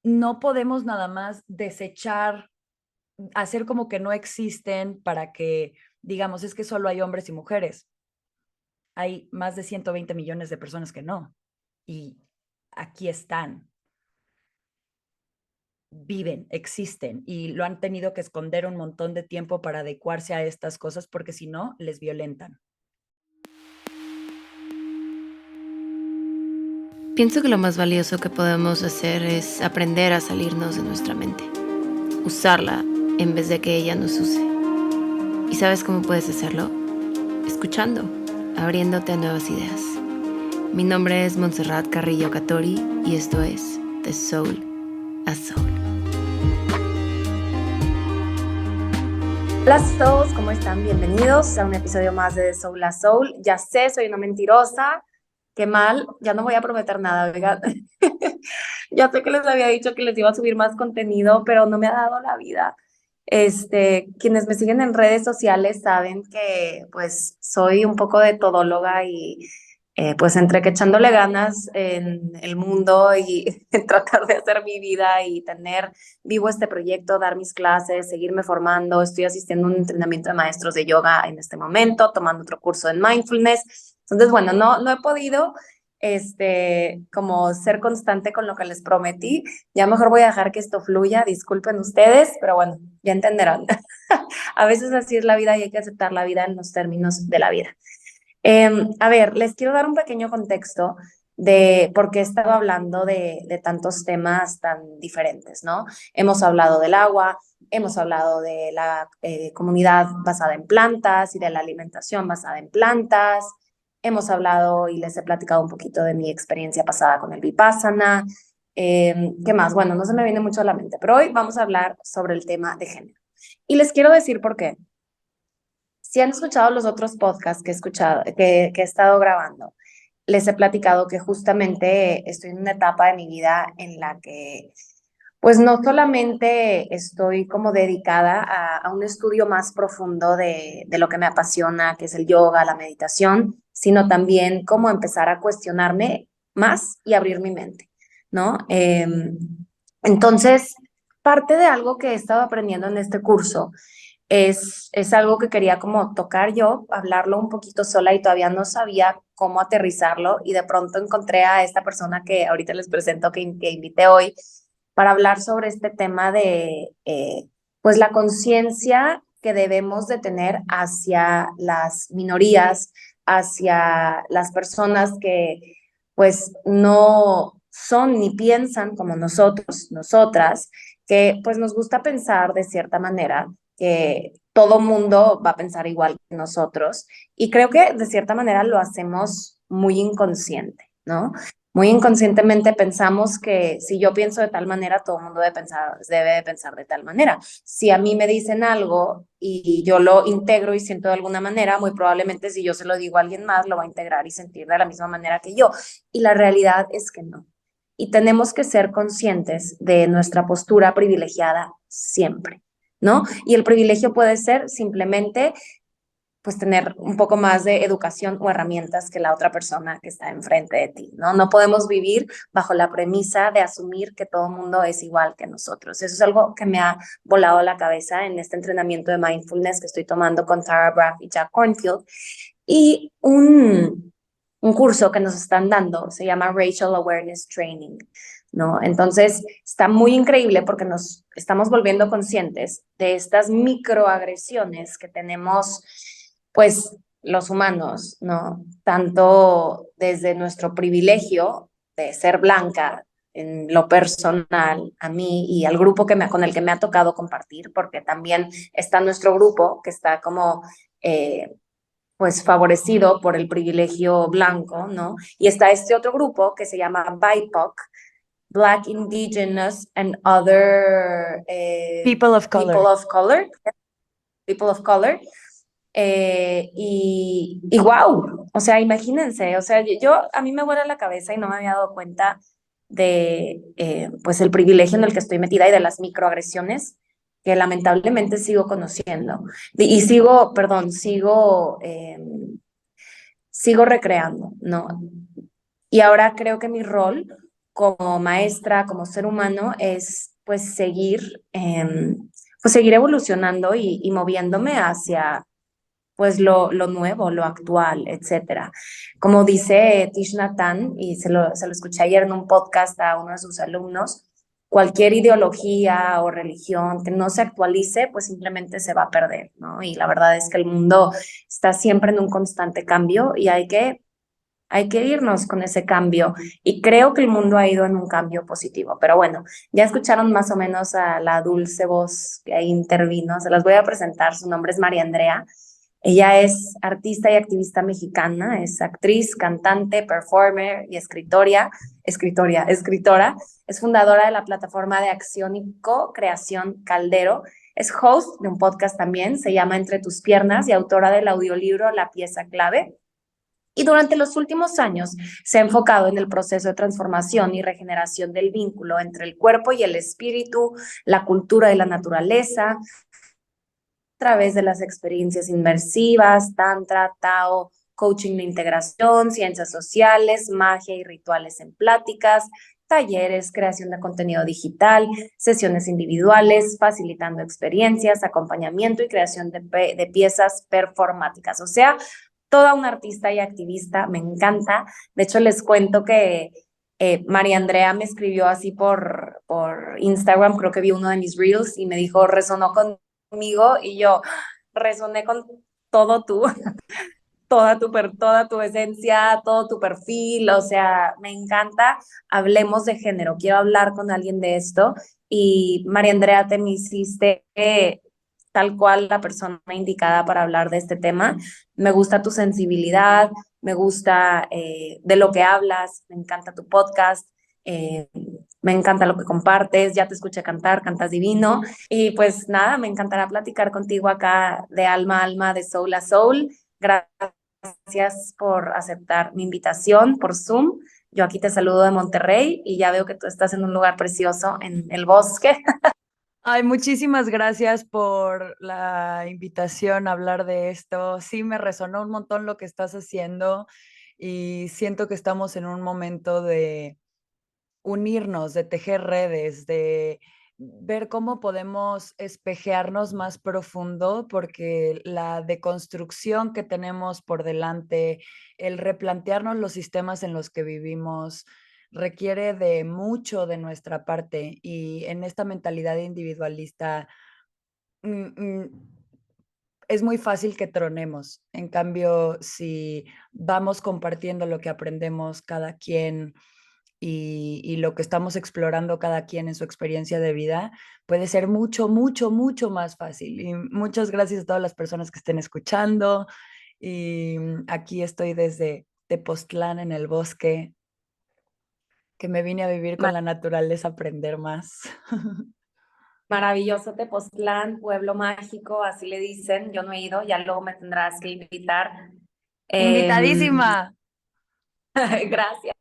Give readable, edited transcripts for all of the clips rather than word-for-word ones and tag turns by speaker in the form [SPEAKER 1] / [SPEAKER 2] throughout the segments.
[SPEAKER 1] no podemos nada más desechar, hacer como que no existen para que digamos, es que solo hay hombres y mujeres. Hay más de 120 millones de personas que no. Y aquí están, viven, existen y lo han tenido que esconder un montón de tiempo para adecuarse a estas cosas porque si no, les violentan.
[SPEAKER 2] Pienso que lo más valioso que podemos hacer es aprender a salirnos de nuestra mente, usarla en vez de que ella nos use. ¿Y sabes cómo puedes hacerlo? Escuchando, abriéndote a nuevas ideas. Mi nombre es Montserrat Carrillo Catori y esto es The Soul a Soul.
[SPEAKER 3] Hola a todos, ¿cómo están? Bienvenidos a un episodio más de Soul a Soul. Ya sé, soy una mentirosa, qué mal, ya no voy a prometer nada, oigan. Ya sé que les había dicho que les iba a subir más contenido, pero no me ha dado la vida. Quienes me siguen en redes sociales saben que pues soy un poco de todóloga y pues entre que echándole ganas en el mundo y tratar de hacer mi vida y tener vivo este proyecto, dar mis clases, seguirme formando. Estoy asistiendo a un entrenamiento de maestros de yoga en este momento, tomando otro curso en mindfulness. Entonces, bueno, no he podido como ser constante con lo que les prometí. Ya mejor voy a dejar que esto fluya, disculpen ustedes, pero bueno, ya entenderán. A veces así es la vida y hay que aceptar la vida en los términos de la vida. A ver, les quiero dar un pequeño contexto de por qué he estado hablando de tantos temas tan diferentes, ¿no? Hemos hablado del agua, hemos hablado de la comunidad basada en plantas y de la alimentación basada en plantas, hemos hablado y les he platicado un poquito de mi experiencia pasada con el Vipassana. ¿Qué más? Bueno, no se me viene mucho a la mente, pero hoy vamos a hablar sobre el tema de género. Y les quiero decir por qué. Si han escuchado los otros podcasts que he escuchado, que he estado grabando, les he platicado que justamente estoy en una etapa de mi vida en la que, pues no solamente estoy como dedicada a un estudio más profundo de lo que me apasiona, que es el yoga, la meditación, sino también como empezar a cuestionarme más y abrir mi mente, ¿no? Entonces, parte de algo que he estado aprendiendo en este curso es algo que quería como tocar yo, hablarlo un poquito sola y todavía no sabía cómo aterrizarlo y de pronto encontré a esta persona que ahorita les presento que invité hoy para hablar sobre este tema de pues la conciencia que debemos de tener hacia las minorías, hacia las personas que pues no son ni piensan como nosotros, nosotras, que pues nos gusta pensar de cierta manera que todo mundo va a pensar igual que nosotros y creo que de cierta manera lo hacemos muy inconsciente, ¿no? Muy inconscientemente pensamos que si yo pienso de tal manera, todo el mundo debe de pensar de tal manera. Si a mí me dicen algo y yo lo integro y siento de alguna manera, muy probablemente si yo se lo digo a alguien más, lo va a integrar y sentir de la misma manera que yo. Y la realidad es que no. Y tenemos que ser conscientes de nuestra postura privilegiada siempre, ¿no? Y el privilegio puede ser simplemente pues tener un poco más de educación o herramientas que la otra persona que está enfrente de ti, ¿no? No podemos vivir bajo la premisa de asumir que todo el mundo es igual que nosotros. Eso es algo que me ha volado la cabeza en este entrenamiento de mindfulness que estoy tomando con Tara Brach y Jack Kornfield. Y un curso que nos están dando se llama Racial Awareness Training, ¿no? Entonces, está muy increíble porque nos estamos volviendo conscientes de estas microagresiones que tenemos, pues, los humanos, ¿no? Tanto desde nuestro privilegio de ser blanca, en lo personal, a mí y al grupo con el que me ha tocado compartir, porque también está nuestro grupo que está como pues favorecido por el privilegio blanco, ¿no? Y está este otro grupo que se llama BIPOC, Black, Indigenous and Other
[SPEAKER 1] People of
[SPEAKER 3] People
[SPEAKER 1] color.
[SPEAKER 3] of Color, People of Color. Y wow, o sea, imagínense, o sea, a mí me vuela la cabeza y no me había dado cuenta de pues el privilegio en el que estoy metida y de las microagresiones que lamentablemente sigo conociendo y sigo, perdón, sigo recreando, ¿no? Y ahora creo que mi rol como maestra, como ser humano, es pues seguir evolucionando y moviéndome hacia pues lo nuevo, lo actual, etcétera. Como dice Tish Natan, y se lo escuché ayer en un podcast a uno de sus alumnos, cualquier ideología o religión que no se actualice, pues simplemente se va a perder, ¿no? Y la verdad es que el mundo está siempre en un constante cambio y hay que irnos con ese cambio. Y creo que el mundo ha ido en un cambio positivo. Pero bueno, ya escucharon más o menos a la dulce voz que ahí intervino. Se las voy a presentar. Su nombre es María Andrea. Ella es artista y activista mexicana, es actriz, cantante, performer y escritora. Es fundadora de la plataforma de acción y co-creación Caldero. Es host de un podcast también, se llama Entre tus piernas y autora del audiolibro La pieza clave. Y durante los últimos años se ha enfocado en el proceso de transformación y regeneración del vínculo entre el cuerpo y el espíritu, la cultura y la naturaleza, través de las experiencias inmersivas, tantra, Tao, coaching de integración, ciencias sociales, magia y rituales en pláticas, talleres, creación de contenido digital, sesiones individuales, facilitando experiencias, acompañamiento y creación de piezas performáticas. O sea, toda una artista y activista, me encanta. De hecho, les cuento que María Andrea me escribió así por Instagram, creo que vi uno de mis reels y me dijo, resonó conmigo y yo resoné con todo tú, toda tu esencia, todo tu perfil, o sea, me encanta. Hablemos de género, quiero hablar con alguien de esto y María Andrea, te me hiciste tal cual la persona indicada para hablar de este tema. Me gusta tu sensibilidad, me gusta de lo que hablas, me encanta tu podcast. eh, Me encanta lo que compartes, ya te escuché cantar, cantas divino. Y pues nada, me encantará platicar contigo acá de alma a alma, de soul a soul. Gracias por aceptar mi invitación por Zoom. Yo aquí te saludo de Monterrey y ya veo que tú estás en un lugar precioso en el bosque.
[SPEAKER 1] Ay, muchísimas gracias por la invitación a hablar de esto. Sí, me resonó un montón lo que estás haciendo y siento que estamos en un momento de unirnos, de tejer redes, de ver cómo podemos espejearnos más profundo, porque la deconstrucción que tenemos por delante, el replantearnos los sistemas en los que vivimos, requiere de mucho de nuestra parte y en esta mentalidad individualista mm, mm, es muy fácil que tronemos. En cambio, si vamos compartiendo lo que aprendemos cada quien y lo que estamos explorando cada quien en su experiencia de vida, puede ser mucho, mucho, mucho más fácil. Y muchas gracias a todas las personas que estén escuchando. Y aquí estoy desde Tepoztlán, en el bosque, que me vine a vivir con la naturaleza a aprender más.
[SPEAKER 3] Maravilloso Tepoztlán, pueblo mágico, así le dicen. Yo no he ido, ya luego me tendrás que invitar.
[SPEAKER 1] Invitadísima.
[SPEAKER 3] Gracias.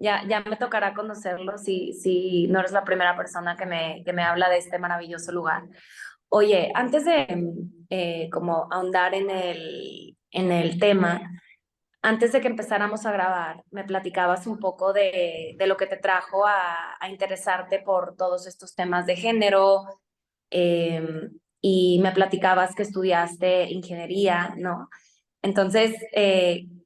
[SPEAKER 3] Ya me tocará conocerlo si no eres la primera persona que me habla de este maravilloso lugar. Oye, antes de como ahondar en el tema, antes de que empezáramos a grabar, me platicabas un poco de lo que te trajo a interesarte por todos estos temas de género, y me platicabas que estudiaste ingeniería, ¿no? Entonces,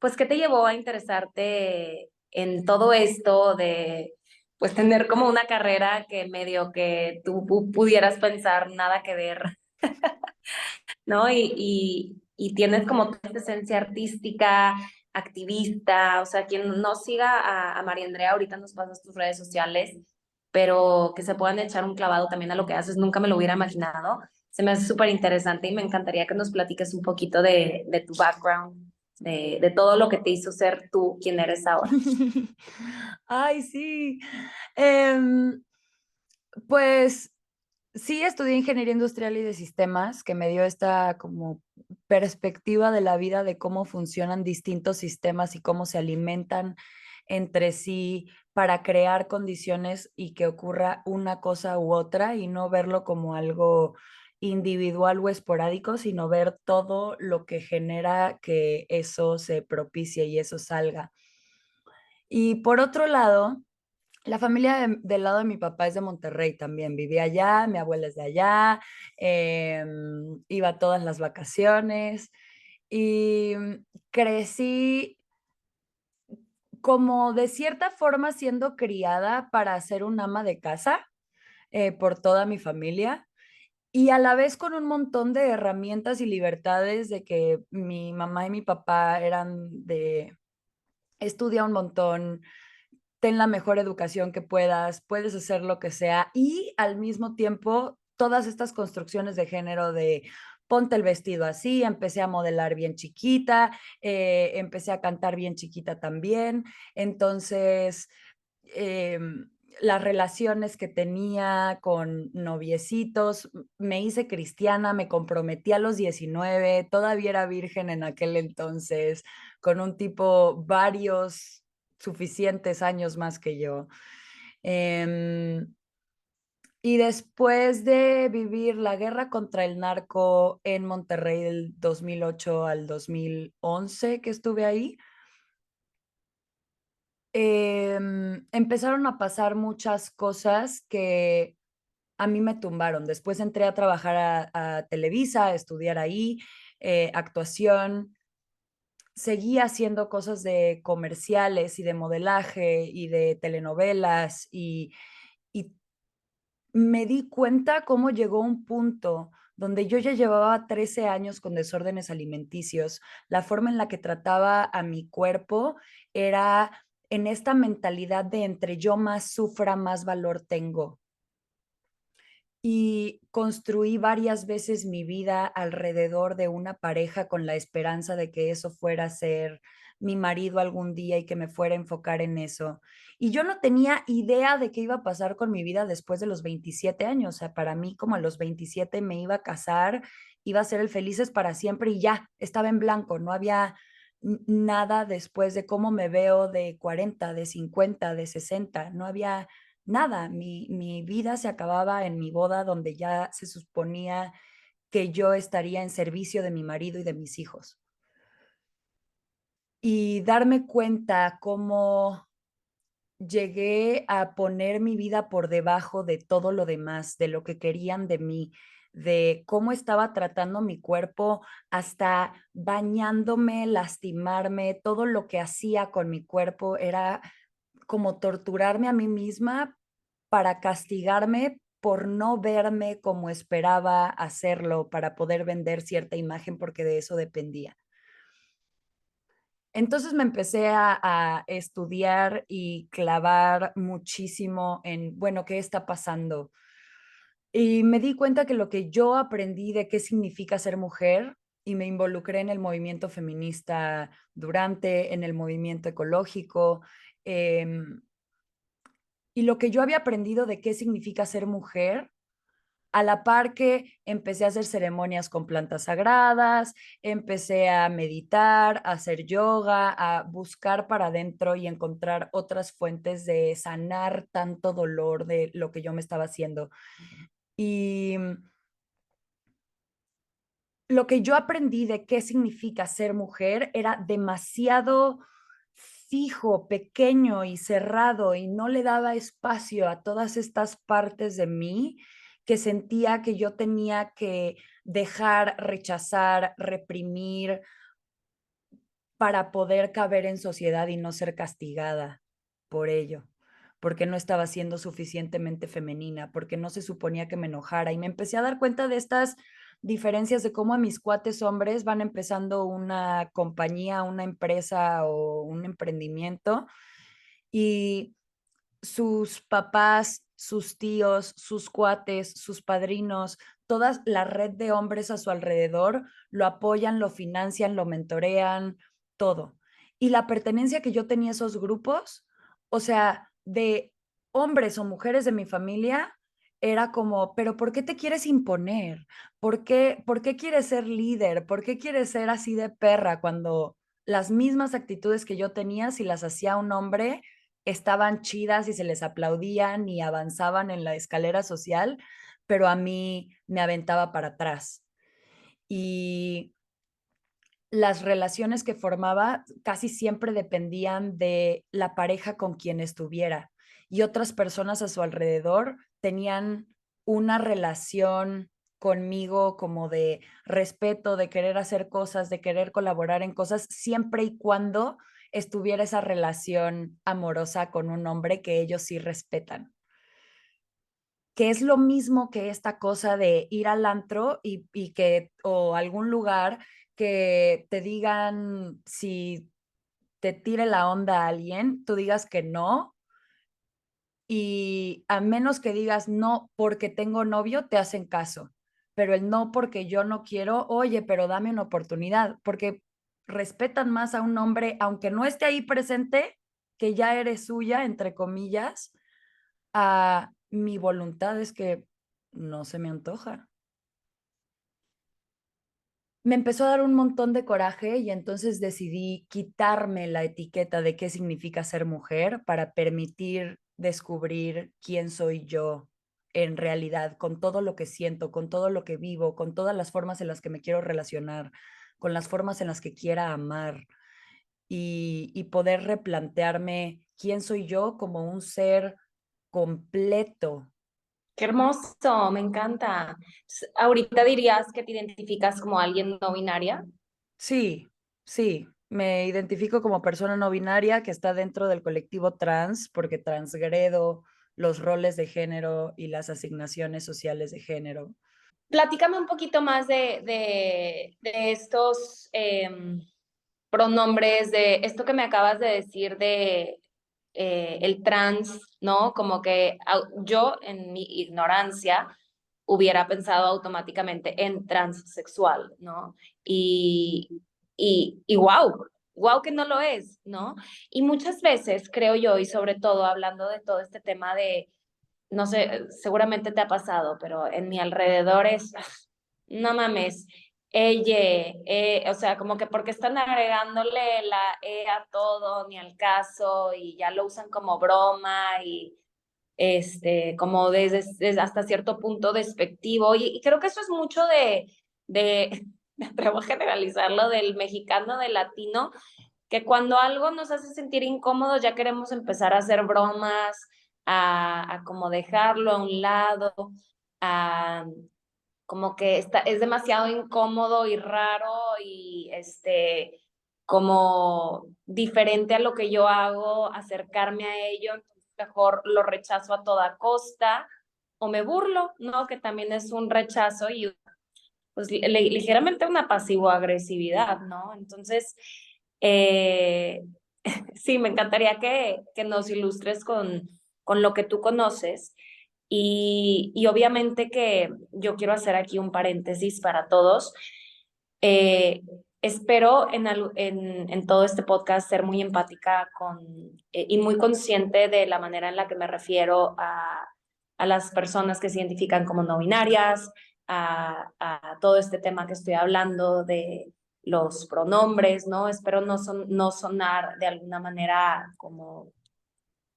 [SPEAKER 3] pues, ¿qué te llevó a interesarte en todo esto de, pues, tener como una carrera que medio que tú pudieras pensar nada que ver, ¿no? Y tienes como toda esta esencia artística, activista, o sea, quien no siga a María Andrea, ahorita nos pasas tus redes sociales, pero que se puedan echar un clavado también a lo que haces, nunca me lo hubiera imaginado. Se me hace súper interesante y me encantaría que nos platiques un poquito de tu background, de todo lo que te hizo ser tú quien eres ahora.
[SPEAKER 1] Ay, sí. Em, pues sí, estudié ingeniería industrial y de sistemas, que me dio esta como perspectiva de la vida, de cómo funcionan distintos sistemas y cómo se alimentan entre sí para crear condiciones y que ocurra una cosa u otra y no verlo como algo individual o esporádico, sino ver todo lo que genera que eso se propicie y eso salga. Y por otro lado, La familia del lado de mi papá es de Monterrey también, vivía allá, mi abuela es de allá, iba a todas las vacaciones y crecí como de cierta forma siendo criada para ser un ama de casa por toda mi familia y a la vez con un montón de herramientas y libertades de que mi mamá y mi papá eran de estudia un montón, ten la mejor educación que puedas, puedes hacer lo que sea y al mismo tiempo todas estas construcciones de género de ponte el vestido así, empecé a modelar bien chiquita, empecé a cantar bien chiquita también, entonces eh, las relaciones que tenía con noviecitos, me hice cristiana, me comprometí a los 19, todavía era virgen en aquel entonces, con un tipo varios suficientes años más que yo. Em, y después de vivir la guerra contra el narco en Monterrey del 2008 al 2011 que estuve ahí, empezaron a pasar muchas cosas que a mí me tumbaron. Después entré a trabajar a Televisa, a estudiar ahí, actuación. Seguí haciendo cosas de comerciales y de modelaje y de telenovelas y me di cuenta cómo llegó un punto donde yo ya llevaba 13 años con desórdenes alimenticios. La forma en la que trataba a mi cuerpo era en esta mentalidad de entre yo más sufra, más valor tengo. Y construí varias veces mi vida alrededor de una pareja con la esperanza de que eso fuera a ser mi marido algún día y que me fuera a enfocar en eso. Y yo no tenía idea de qué iba a pasar con mi vida después de los 27 años. O sea, para mí como a los 27 me iba a casar, iba a ser el felices para siempre y ya, estaba en blanco, no había nada después de cómo me veo de 40, de 50, de 60, no había nada, mi vida se acababa en mi boda donde ya se suponía que yo estaría en servicio de mi marido y de mis hijos. Y darme cuenta cómo llegué a poner mi vida por debajo de todo lo demás, de lo que querían de mí, de cómo estaba tratando mi cuerpo, hasta bañándome, lastimarme, todo lo que hacía con mi cuerpo era como torturarme a mí misma para castigarme por no verme como esperaba hacerlo para poder vender cierta imagen porque de eso dependía. Entonces me empecé a estudiar y clavar muchísimo en, bueno, ¿qué está pasando? Y me di cuenta que lo que yo aprendí de qué significa ser mujer y me involucré en el movimiento feminista durante, en el movimiento ecológico, y lo que yo había aprendido de qué significa ser mujer, a la par que empecé a hacer ceremonias con plantas sagradas, empecé a meditar, a hacer yoga, a buscar para adentro y encontrar otras fuentes de sanar tanto dolor de lo que yo me estaba haciendo. Y lo que yo aprendí de qué significa ser mujer era demasiado fijo, pequeño y cerrado y no le daba espacio a todas estas partes de mí que sentía que yo tenía que dejar, rechazar, reprimir para poder caber en sociedad y no ser castigada por ello, porque no estaba siendo suficientemente femenina, porque no se suponía que me enojara. Y me empecé a dar cuenta de estas diferencias de cómo a mis cuates hombres van empezando una compañía, una empresa o un emprendimiento y sus papás, sus tíos, sus cuates, sus padrinos, toda la red de hombres a su alrededor lo apoyan, lo financian, lo mentorean, todo. Y la pertenencia que yo tenía a esos grupos, o sea, de hombres o mujeres de mi familia, era como, pero ¿por qué te quieres imponer? Por qué quieres ser líder? ¿Por qué quieres ser así de perra cuando las mismas actitudes que yo tenía, si las hacía un hombre, estaban chidas y se les aplaudían y avanzaban en la escalera social, pero a mí me aventaba para atrás? Y las relaciones que formaba casi siempre dependían de la pareja con quien estuviera. y otras personas a su alrededor tenían una relación conmigo como de respeto, de querer hacer cosas, de querer colaborar en cosas, siempre y cuando estuviera esa relación amorosa con un hombre que ellos sí respetan. Que es lo mismo que esta cosa de ir al antro y que, o algún lugar que te digan si te tire la onda a alguien, tú digas que no, y a menos que digas no porque tengo novio, te hacen caso. Pero el no porque yo no quiero, oye, pero dame una oportunidad, porque respetan más a un hombre, aunque no esté ahí presente, que ya eres suya, entre comillas, a mi voluntad es que no se me antoja. Me empezó a dar un montón de coraje y entonces decidí quitarme la etiqueta de qué significa ser mujer para permitir descubrir quién soy yo en realidad, con todo lo que siento, con todo lo que vivo, con todas las formas en las que me quiero relacionar, con las formas en las que quiera amar y poder replantearme quién soy yo como un ser completo.
[SPEAKER 3] Qué hermoso, me encanta. Ahorita dirías que te identificas como alguien no binaria.
[SPEAKER 1] Sí, sí, me identifico como persona no binaria que está dentro del colectivo trans porque transgredo los roles de género y las asignaciones sociales de género.
[SPEAKER 3] Platícame un poquito más de estos pronombres, de esto que me acabas de decir de el trans, ¿no? Como que yo en mi ignorancia hubiera pensado automáticamente en transexual, ¿no? Y, y wow, wow que no lo es, ¿no? Y muchas veces creo yo, y sobre todo hablando de todo este tema de, no sé, seguramente te ha pasado, pero en mi alrededor es, no mames, ella, o sea, como que porque están agregándole la a todo, ni al caso, y ya lo usan como broma, y como desde hasta cierto punto despectivo, y creo que eso es mucho de, me atrevo a generalizarlo, del mexicano, del latino, que cuando algo nos hace sentir incómodos ya queremos empezar a hacer bromas, a como dejarlo a un lado, a como que es demasiado incómodo y raro y como diferente a lo que yo hago, acercarme a ello, entonces mejor lo rechazo a toda costa o me burlo, ¿no? Que también es un rechazo y pues ligeramente una pasivo-agresividad, ¿no? Entonces, eh, sí, me encantaría que nos ilustres con lo que tú conoces y obviamente que yo quiero hacer aquí un paréntesis para todos. Eh, espero en todo este podcast ser muy empática y muy consciente de la manera en la que me refiero a las personas que se identifican como no binarias, a todo este tema que estoy hablando de los pronombres, ¿no? Espero no sonar de alguna manera como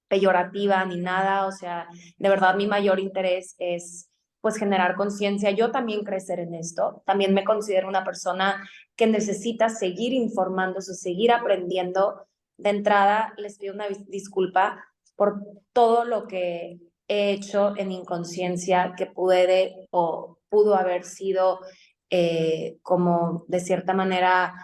[SPEAKER 3] peyorativa ni nada, o sea, de verdad mi mayor interés es pues generar conciencia, yo también crecer en esto, también me considero una persona que necesita seguir informándose, seguir aprendiendo. De entrada, les pido una disculpa por todo lo que he hecho en inconsciencia que pude o pudo haber sido como de cierta manera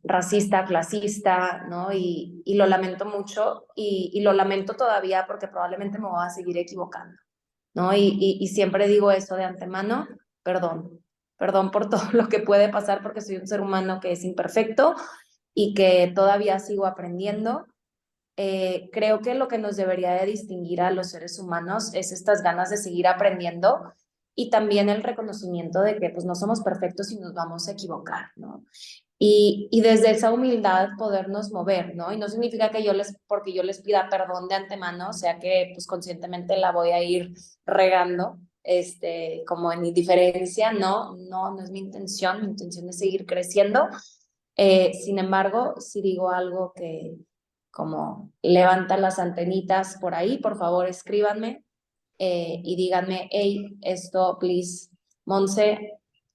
[SPEAKER 3] racista, clasista, ¿no? Y lo lamento mucho y lo lamento todavía porque probablemente me voy a seguir equivocando, ¿no? Y siempre digo eso de antemano, perdón, perdón por todo lo que puede pasar porque soy un ser humano que es imperfecto y que todavía sigo aprendiendo. Creo que lo que nos debería de distinguir a los seres humanos es estas ganas de seguir aprendiendo y también el reconocimiento de que pues no somos perfectos y nos vamos a equivocar, ¿no? Y desde esa humildad podernos mover, ¿no? Y no significa que porque yo les pida perdón de antemano, o sea que pues conscientemente la voy a ir regando, como en indiferencia, no es mi intención es seguir creciendo. Sin embargo, si digo algo que como levanta las antenitas por ahí, por favor escríbanme y díganme, hey, esto, please, Monse,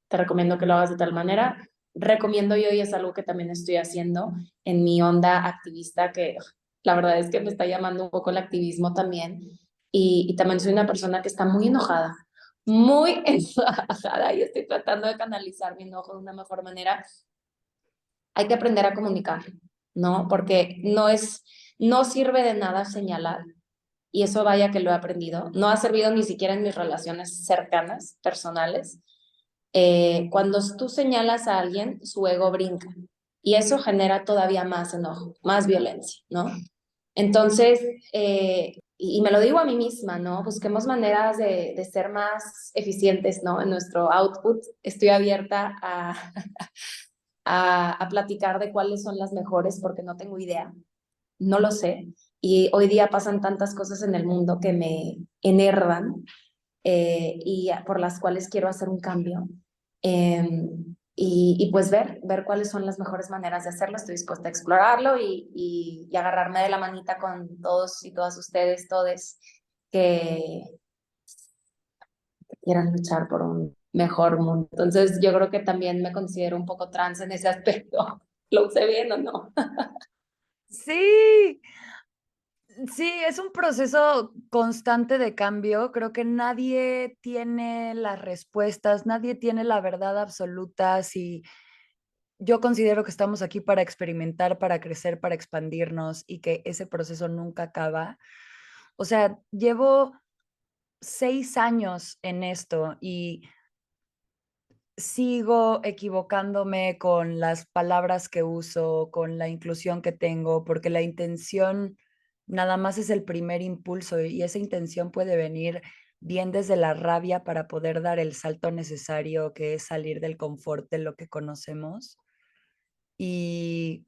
[SPEAKER 3] te recomiendo que lo hagas de tal manera. Recomiendo yo y es algo que también estoy haciendo en mi onda activista que La verdad es que me está llamando un poco el activismo también. Y también soy una persona que está muy enojada y estoy tratando de canalizar mi enojo de una mejor manera. Hay que aprender a comunicar, ¿no? Porque no sirve de nada señalar. Y eso vaya que lo he aprendido. No ha servido ni siquiera en mis relaciones cercanas, personales. Cuando tú señalas a alguien, su ego brinca. Y eso genera todavía más enojo, más violencia, ¿no? Entonces, y me lo digo a mí misma, ¿no? Busquemos maneras de ser más eficientes, ¿no? En nuestro output. Estoy abierta a platicar de cuáles son las mejores porque no tengo idea, no lo sé. Y hoy día pasan tantas cosas en el mundo que me enervan y por las cuales quiero hacer un cambio. Y pues ver cuáles son las mejores maneras de hacerlo. Estoy dispuesta a explorarlo y agarrarme de la manita con todos y todas ustedes, todes que quieran luchar por un mejor mundo. Entonces yo creo que también me considero un poco trans en ese aspecto. ¿Lo usé bien o no?
[SPEAKER 1] Sí, sí, es un proceso constante de cambio. Creo que nadie tiene las respuestas, nadie tiene la verdad absoluta. Si yo considero que estamos aquí para experimentar, para crecer, para expandirnos y que ese proceso nunca acaba. O sea, llevo 6 años en esto y sigo equivocándome con las palabras que uso, con la inclusión que tengo, porque la intención nada más es el primer impulso y esa intención puede venir bien desde la rabia para poder dar el salto necesario que es salir del confort de lo que conocemos y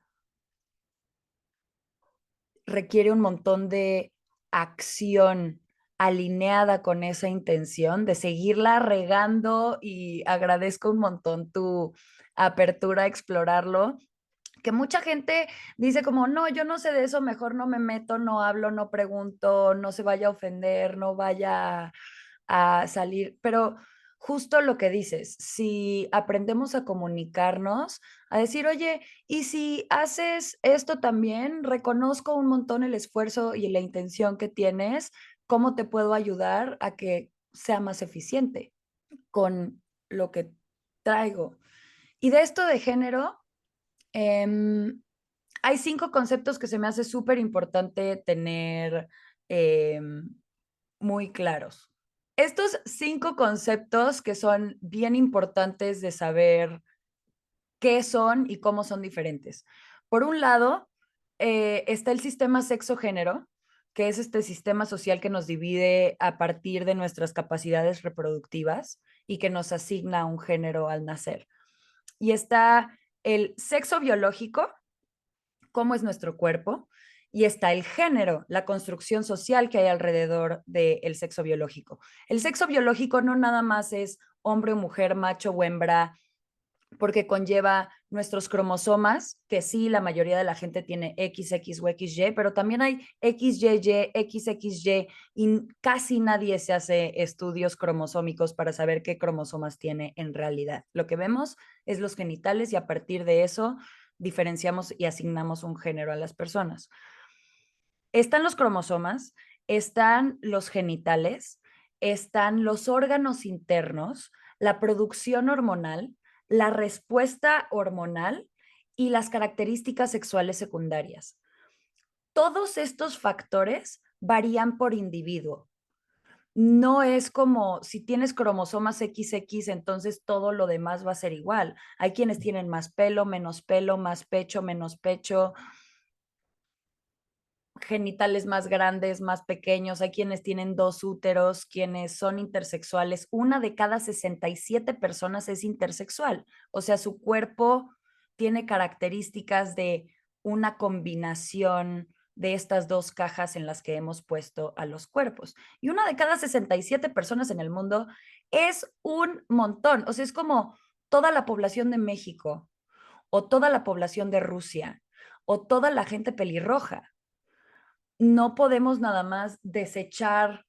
[SPEAKER 1] requiere un montón de acción alineada con esa intención de seguirla regando y agradezco un montón tu apertura a explorarlo, que mucha gente dice como, no, yo no sé de eso, mejor no me meto, no hablo, no pregunto, no se vaya a ofender, no vaya a salir, pero justo lo que dices, si aprendemos a comunicarnos, a decir, oye, y si haces esto también, reconozco un montón el esfuerzo y la intención que tienes, ¿cómo te puedo ayudar a que sea más eficiente con lo que traigo? Y de esto de género, em, hay 5 conceptos que se me hace súper importante tener muy claros. Estos 5 conceptos que son bien importantes de saber qué son y cómo son diferentes. Por un lado, está el sistema sexo-género, que es este sistema social que nos divide a partir de nuestras capacidades reproductivas y que nos asigna un género al nacer. Y está el sexo biológico, cómo es nuestro cuerpo, y está el género, la construcción social que hay alrededor del sexo biológico. El sexo biológico no nada más es hombre o mujer, macho o hembra, porque conlleva nuestros cromosomas, que sí, la mayoría de la gente tiene XX o XY, pero también hay XYY, XXY, y casi nadie se hace estudios cromosómicos para saber qué cromosomas tiene en realidad. Lo que vemos es los genitales y a partir de eso diferenciamos y asignamos un género a las personas. Están los cromosomas, están los genitales, están los órganos internos, la producción hormonal, la respuesta hormonal y las características sexuales secundarias. Todos estos factores varían por individuo. No es como si tienes cromosomas XX, entonces todo lo demás va a ser igual. Hay quienes tienen más pelo, más pecho, menos pecho, genitales más grandes, más pequeños, hay quienes tienen 2 úteros, quienes son intersexuales. 1 de cada 67 personas es intersexual, o sea, su cuerpo tiene características de una combinación de estas 2 cajas en las que hemos puesto a los cuerpos. Y 1 de cada 67 personas en el mundo es un montón, o sea, es como toda la población de México o toda la población de Rusia o toda la gente pelirroja. No podemos nada más desechar,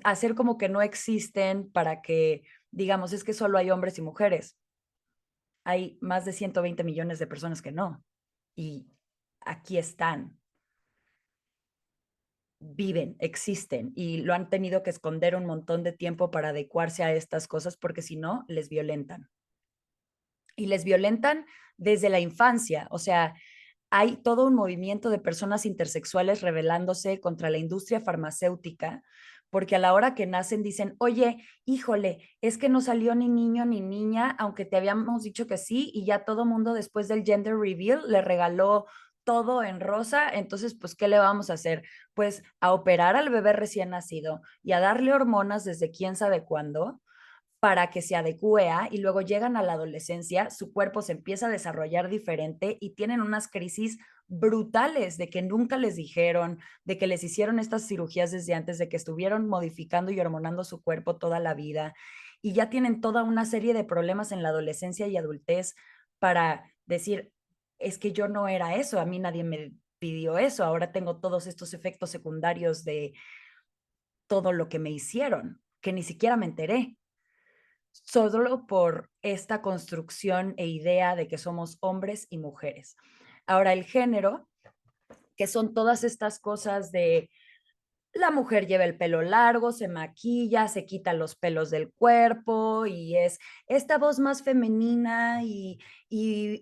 [SPEAKER 1] hacer como que no existen para que digamos, es que solo hay hombres y mujeres. Hay más de 120 millones de personas que no. Y aquí están. viven, existen y lo han tenido que esconder un montón de tiempo para adecuarse a estas cosas porque si no, les violentan. Y les violentan desde la infancia, o sea, hay todo un movimiento de personas intersexuales rebelándose contra la industria farmacéutica, porque a la hora que nacen dicen, oye, híjole, es que no salió ni niño ni niña, aunque te habíamos dicho que sí, y ya todo mundo después del gender reveal le regaló todo en rosa, entonces, pues, ¿qué le vamos a hacer? Pues a operar al bebé recién nacido y a darle hormonas desde quién sabe cuándo para que se adecue a, y luego llegan a la adolescencia, su cuerpo se empieza a desarrollar diferente y tienen unas crisis brutales de que nunca les dijeron, de que les hicieron estas cirugías desde antes, de que estuvieron modificando y hormonando su cuerpo toda la vida y ya tienen toda una serie de problemas en la adolescencia y adultez para decir, es que yo no era eso, a mí nadie me pidió eso, ahora tengo todos estos efectos secundarios de todo lo que me hicieron, que ni siquiera me enteré solo por esta construcción e idea de que somos hombres y mujeres. Ahora, el género, que son todas estas cosas de la mujer lleva el pelo largo, se maquilla, se quita los pelos del cuerpo y es esta voz más femenina y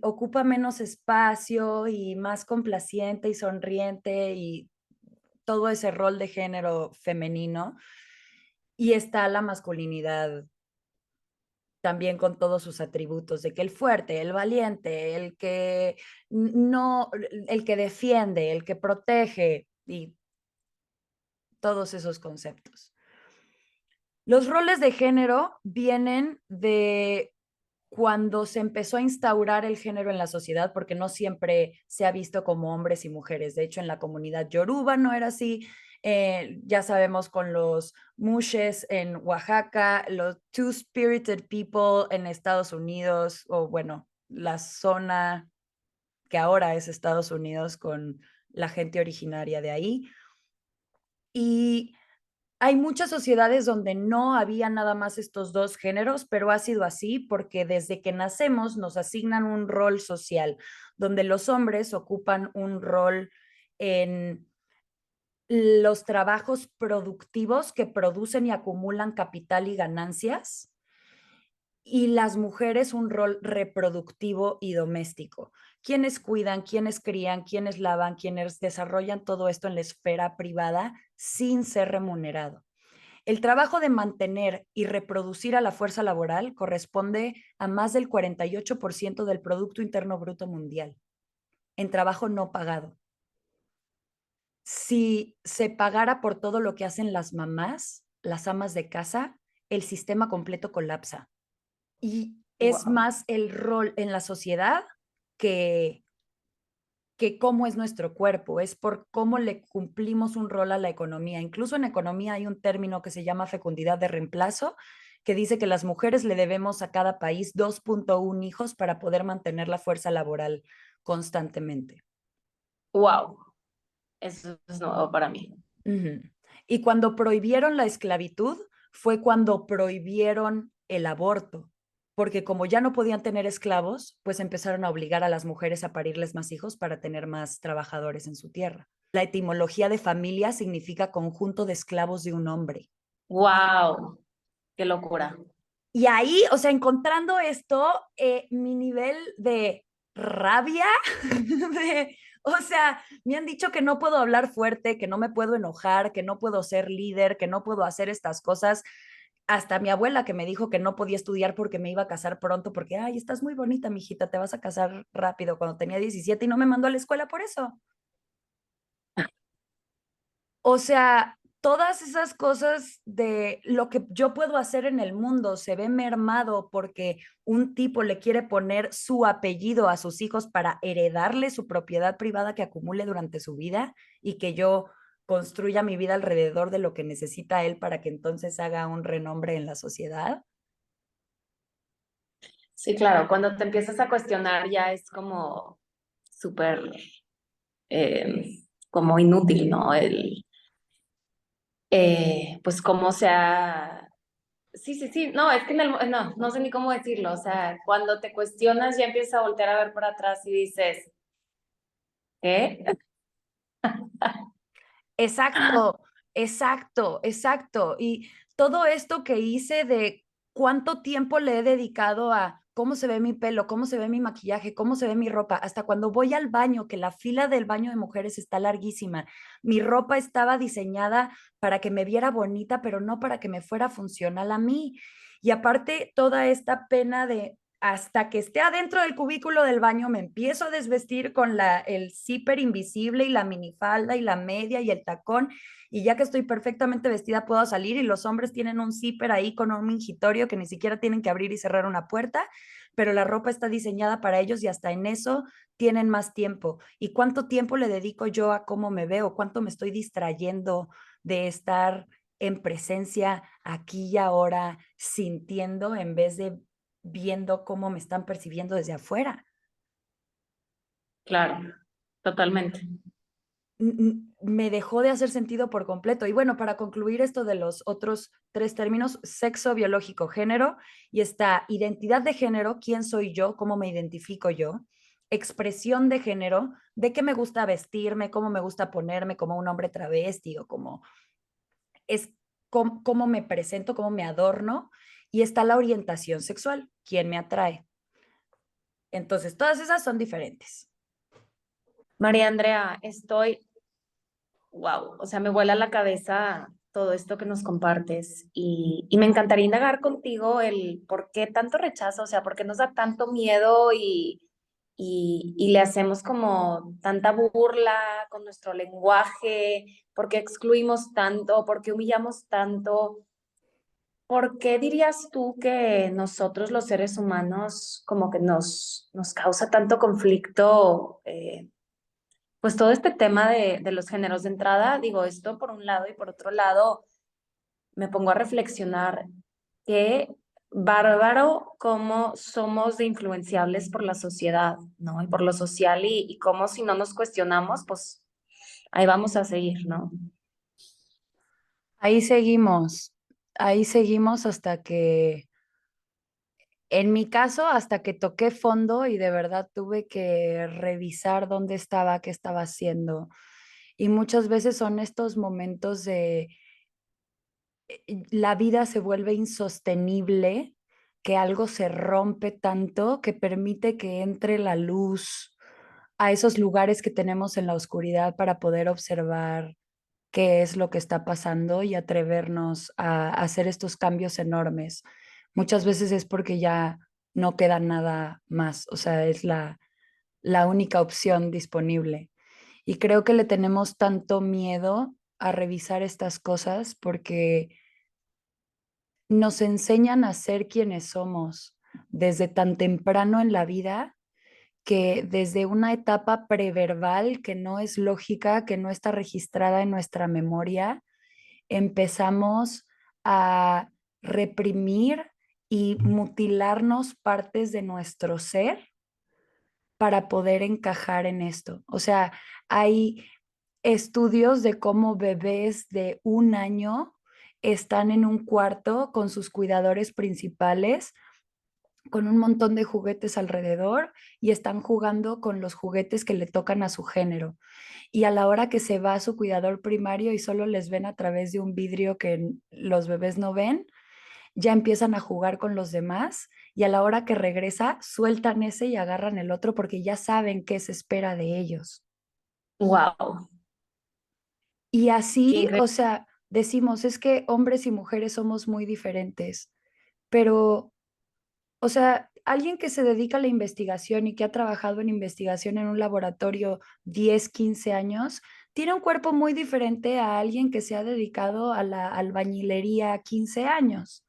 [SPEAKER 1] ocupa menos espacio y más complaciente y sonriente y todo ese rol de género femenino. Y está la masculinidad también con todos sus atributos, de que el fuerte, el valiente, el que no, el que defiende, el que protege y todos esos conceptos. Los roles de género vienen de cuando se empezó a instaurar el género en la sociedad, porque no siempre se ha visto como hombres y mujeres. De hecho, en la comunidad yoruba no era así. Ya sabemos con los mushes en Oaxaca, los Two-Spirited People en Estados Unidos, o bueno, la zona que ahora es Estados Unidos con la gente originaria de ahí. Y hay muchas sociedades donde no había nada más estos dos géneros, pero ha sido así porque desde que nacemos nos asignan un rol social, donde los hombres ocupan un rol en los trabajos productivos que producen y acumulan capital y ganancias, y las mujeres un rol reproductivo y doméstico. Quienes cuidan, quienes crían, quienes lavan, quienes desarrollan todo esto en la esfera privada sin ser remunerado. El trabajo de mantener y reproducir a la fuerza laboral corresponde a más del 48% del Producto Interno Bruto Mundial en trabajo no pagado. Si se pagara por todo lo que hacen las mamás, las amas de casa, el sistema completo colapsa. Y es
[SPEAKER 3] Wow.
[SPEAKER 1] más el rol en la sociedad que cómo es nuestro cuerpo, es por cómo le cumplimos un rol a la economía. Incluso en economía hay un término que se llama fecundidad de reemplazo, que dice que las mujeres le debemos a cada país 2.1 hijos para poder mantener la fuerza laboral constantemente.
[SPEAKER 3] Wow, eso es nuevo para mí.
[SPEAKER 1] Ujú. Y cuando prohibieron la esclavitud fue cuando prohibieron el aborto, porque como ya no podían tener esclavos, pues empezaron a obligar a las mujeres a parirles más hijos para tener más trabajadores en su tierra. La etimología de familia significa conjunto de esclavos de un hombre.
[SPEAKER 3] Wow, qué locura.
[SPEAKER 1] Y ahí, o sea, encontrando esto, mi nivel de rabia, o sea, me han dicho que no puedo hablar fuerte, que no me puedo enojar, que no puedo ser líder, que no puedo hacer estas cosas. Hasta mi abuela que me dijo que no podía estudiar porque me iba a casar pronto, porque, ay, estás muy bonita, mijita, te vas a casar rápido cuando tenía 17 y no me mandó a la escuela por eso. O sea, todas esas cosas de lo que yo puedo hacer en el mundo se ve mermado porque un tipo le quiere poner su apellido a sus hijos para heredarle su propiedad privada que acumule durante su vida y que yo construya mi vida alrededor de lo que necesita él para que entonces haga un renombre en la sociedad.
[SPEAKER 3] Sí, claro, cuando te empiezas a cuestionar ya es como súper, como inútil, ¿no? Pues cómo sea. Sí, sí, sí, no, es que no sé ni cómo decirlo, o sea, cuando te cuestionas ya empiezas a voltear a ver para atrás y dices, ¿qué?
[SPEAKER 1] Exacto, exacto, exacto. Y todo esto que hice de cuánto tiempo le he dedicado a cómo se ve mi pelo, cómo se ve mi maquillaje, cómo se ve mi ropa, hasta cuando voy al baño, que la fila del baño de mujeres está larguísima. Mi ropa estaba diseñada para que me viera bonita, pero no para que me fuera funcional a mí. Y aparte, toda esta pena de hasta que esté adentro del cubículo del baño, me empiezo a desvestir con el zipper invisible y la minifalda y la media y el tacón, y ya que estoy perfectamente vestida puedo salir, y los hombres tienen un zipper ahí con un mingitorio que ni siquiera tienen que abrir y cerrar una puerta, pero la ropa está diseñada para ellos y hasta en eso tienen más tiempo. ¿Y cuánto tiempo le dedico yo a cómo me veo? ¿Cuánto me estoy distrayendo de estar en presencia aquí y ahora, sintiendo en vez de viendo cómo me están percibiendo desde afuera?
[SPEAKER 3] Claro, totalmente.
[SPEAKER 1] Me dejó de hacer sentido por completo. Y bueno, para concluir esto de los otros tres términos: sexo biológico, género, y está identidad de género, quién soy yo, cómo me identifico yo; expresión de género, de qué me gusta vestirme, cómo me gusta ponerme como un hombre travesti, o cómo es, cómo me presento, cómo me adorno; y está la orientación sexual, quién me atrae. Entonces, todas esas son diferentes.
[SPEAKER 3] María Andrea, wow, o sea, me vuela la cabeza todo esto que nos compartes y me encantaría indagar contigo el por qué tanto rechazo, o sea, por qué nos da tanto miedo y le hacemos como tanta burla con nuestro lenguaje, por qué excluimos tanto, por qué humillamos tanto. ¿Por qué dirías tú que nosotros los seres humanos como que nos causa tanto conflicto? Pues todo este tema de los géneros de entrada, digo esto por un lado y por otro lado me pongo a reflexionar qué bárbaro cómo somos de influenciables por la sociedad, ¿no? Y por lo social y cómo si no nos cuestionamos, pues ahí vamos a seguir, ¿no?
[SPEAKER 1] Ahí seguimos hasta que, en mi caso, hasta que toqué fondo y de verdad tuve que revisar dónde estaba, qué estaba haciendo. Y muchas veces son estos momentos de la vida se vuelve insostenible, que algo se rompe tanto que permite que entre la luz a esos lugares que tenemos en la oscuridad para poder observar qué es lo que está pasando y atrevernos a hacer estos cambios enormes. Muchas veces es porque ya no queda nada más, o sea, es la única opción disponible. Y creo que le tenemos tanto miedo a revisar estas cosas porque nos enseñan a ser quienes somos desde tan temprano en la vida, que desde una etapa preverbal que no es lógica, que no está registrada en nuestra memoria, empezamos a reprimir y mutilarnos partes de nuestro ser para poder encajar en esto. O sea, hay estudios de cómo bebés de 1 año están en un cuarto con sus cuidadores principales, con un montón de juguetes alrededor, y están jugando con los juguetes que le tocan a su género. Y a la hora que se va a su cuidador primario y solo les ven a través de un vidrio que los bebés no ven, ya empiezan a jugar con los demás, y a la hora que regresa sueltan ese y agarran el otro porque ya saben qué se espera de ellos.
[SPEAKER 3] Wow,
[SPEAKER 1] Y
[SPEAKER 3] qué
[SPEAKER 1] así,
[SPEAKER 3] increíble.
[SPEAKER 1] o sea, decimos, es que hombres y mujeres somos muy diferentes, pero, o sea, alguien que se dedica a la investigación y que ha trabajado en investigación en un laboratorio 10, 15 años, tiene un cuerpo muy diferente a alguien que se ha dedicado a la albañilería 15 años.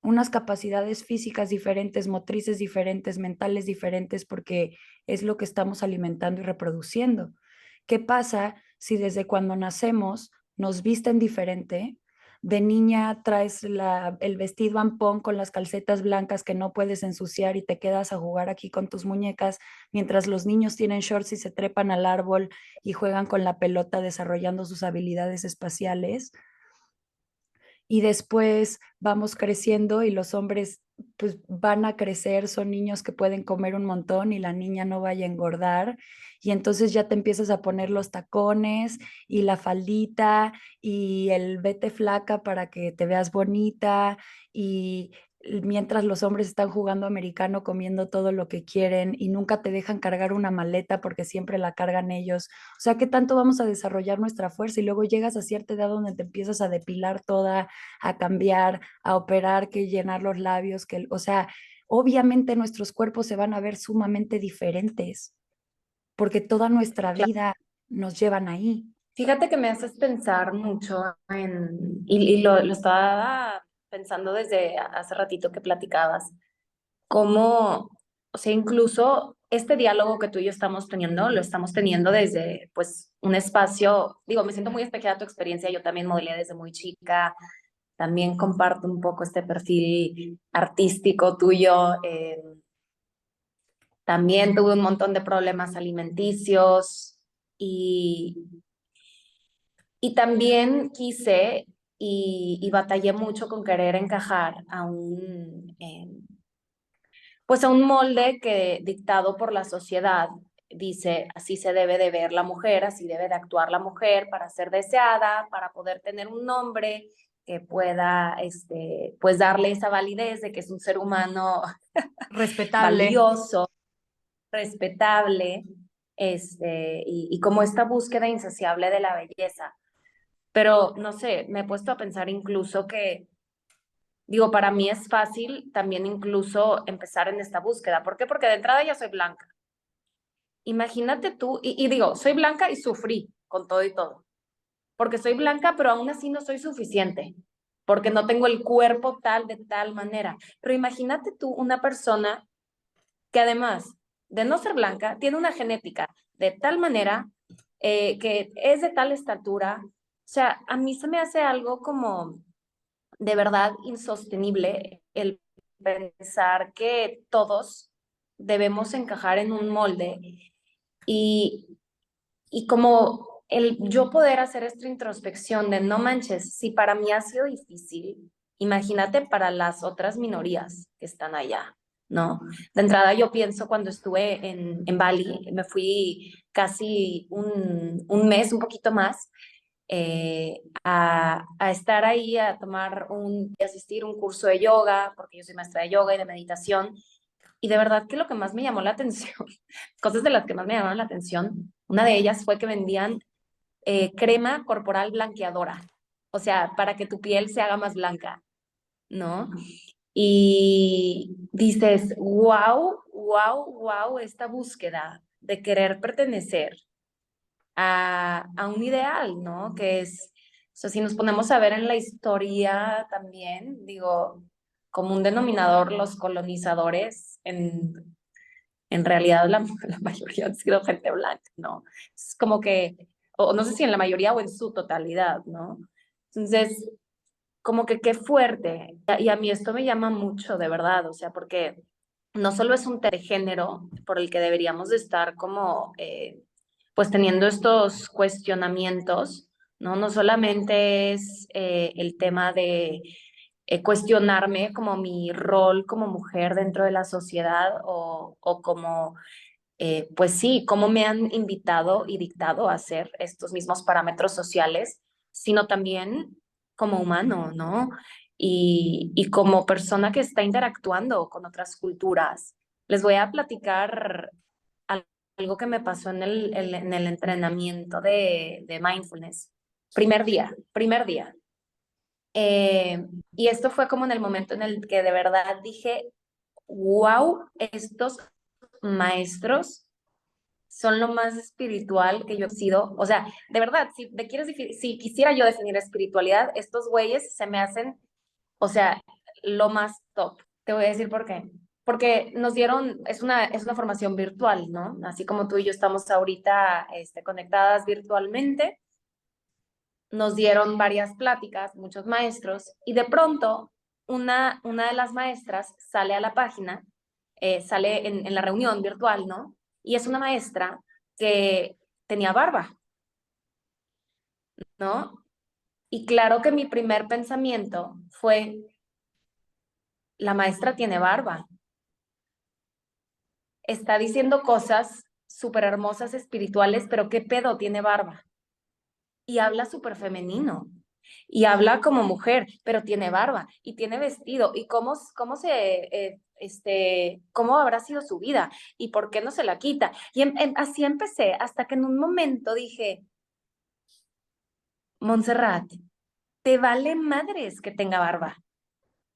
[SPEAKER 1] Unas capacidades físicas diferentes, motrices diferentes, mentales diferentes, porque es lo que estamos alimentando y reproduciendo. ¿Qué pasa si desde cuando nacemos nos visten diferente? De niña traes el vestido ampón con las calcetas blancas que no puedes ensuciar y te quedas a jugar aquí con tus muñecas, mientras los niños tienen shorts y se trepan al árbol y juegan con la pelota desarrollando sus habilidades espaciales. Y después vamos creciendo y los hombres pues van a crecer, son niños que pueden comer un montón y la niña no vaya a engordar. Y entonces ya te empiezas a poner los tacones y la faldita y el vete flaca para que te veas bonita y mientras los hombres están jugando americano, comiendo todo lo que quieren y nunca te dejan cargar una maleta porque siempre la cargan ellos. O sea, ¿qué tanto vamos a desarrollar nuestra fuerza? Y luego llegas a cierta edad donde te empiezas a depilar toda, a cambiar, a operar, que llenar los labios, que, o sea, obviamente nuestros cuerpos se van a ver sumamente diferentes porque toda nuestra
[SPEAKER 3] Claro.
[SPEAKER 1] vida nos llevan ahí.
[SPEAKER 3] Fíjate que me haces pensar mucho y lo estaba pensando desde hace ratito que platicabas, cómo, o sea, incluso este diálogo que tú y yo estamos teniendo, lo estamos teniendo desde, pues, un espacio, digo, me siento muy espejada a tu experiencia, yo también modelé desde muy chica, también comparto un poco este perfil artístico tuyo, también tuve un montón de problemas alimenticios y, y también quise y batallé mucho con querer encajar a pues a un molde que dictado por la sociedad dice, así se debe de ver la mujer, así debe de actuar la mujer para ser deseada, para poder tener un nombre que pueda, pues darle esa validez de que es un ser humano
[SPEAKER 1] Respetable.
[SPEAKER 3] valioso, respetable, y como esta búsqueda insaciable de la belleza. Pero no sé, me he puesto a pensar incluso que, digo, para mí es fácil también incluso empezar en esta búsqueda. ¿Por qué? Porque de entrada ya soy blanca. Imagínate tú, y digo, soy blanca y sufrí con todo y todo, porque soy blanca, pero aún así no soy suficiente, porque no tengo el cuerpo tal de tal manera. Pero imagínate tú una persona que además de no ser blanca, tiene una genética de tal manera que es de tal estatura. O sea, a mí se me hace algo como de verdad insostenible el pensar que todos debemos encajar en un molde y, y como el yo poder hacer esta introspección de no manches, si para mí ha sido difícil, imagínate para las otras minorías que están allá, ¿no? De entrada yo pienso cuando estuve en Bali, me fui casi un mes, un poquito más, a estar ahí, a tomar a asistir a un curso de yoga, porque yo soy maestra de yoga y de meditación, y de verdad que lo que más me llamó la atención, cosas de las que más me llamaron la atención, una de ellas fue que vendían crema corporal blanqueadora, o sea, para que tu piel se haga más blanca, ¿no? Y dices, wow, wow, wow, esta búsqueda de querer pertenecer a un ideal, ¿no? Que es, o sea, si nos ponemos a ver en la historia también, digo, como un denominador, los colonizadores en realidad la mayoría han sido gente blanca, ¿no? Es como que, o no sé si en la mayoría o en su totalidad, ¿no? Entonces, como que qué fuerte. Y a mí esto me llama mucho, de verdad, o sea, porque no solo es un tema de género por el que deberíamos de estar como, pues teniendo estos cuestionamientos, ¿no? No solamente es el tema de cuestionarme como mi rol como mujer dentro de la sociedad o como pues sí, cómo me han invitado y dictado a hacer estos mismos parámetros sociales, sino también como humano, ¿no? Y como persona que está interactuando con otras culturas. Les voy a platicar algo que me pasó en el entrenamiento de mindfulness. Primer día. Y esto fue como en el momento en el que de verdad dije, wow, estos maestros son lo más espiritual que yo he sido. O sea, de verdad, si quisiera yo definir espiritualidad, estos güeyes se me hacen, o sea, lo más top. Te voy a decir por qué. Porque nos dieron, es una formación virtual, ¿no? Así como tú y yo estamos ahorita conectadas virtualmente, nos dieron varias pláticas, muchos maestros, y de pronto una de las maestras sale a la página, sale en la reunión virtual, ¿no? Y es una maestra que tenía barba, ¿no? Y claro que mi primer pensamiento fue, la maestra tiene barba, está diciendo cosas súper hermosas, espirituales, pero ¿qué pedo tiene barba? Y habla súper femenino. Y habla como mujer, pero tiene barba y tiene vestido. ¿Y cómo habrá sido su vida? ¿Y por qué no se la quita? Y así empecé, hasta que en un momento dije, Montserrat, te vale madres que tenga barba.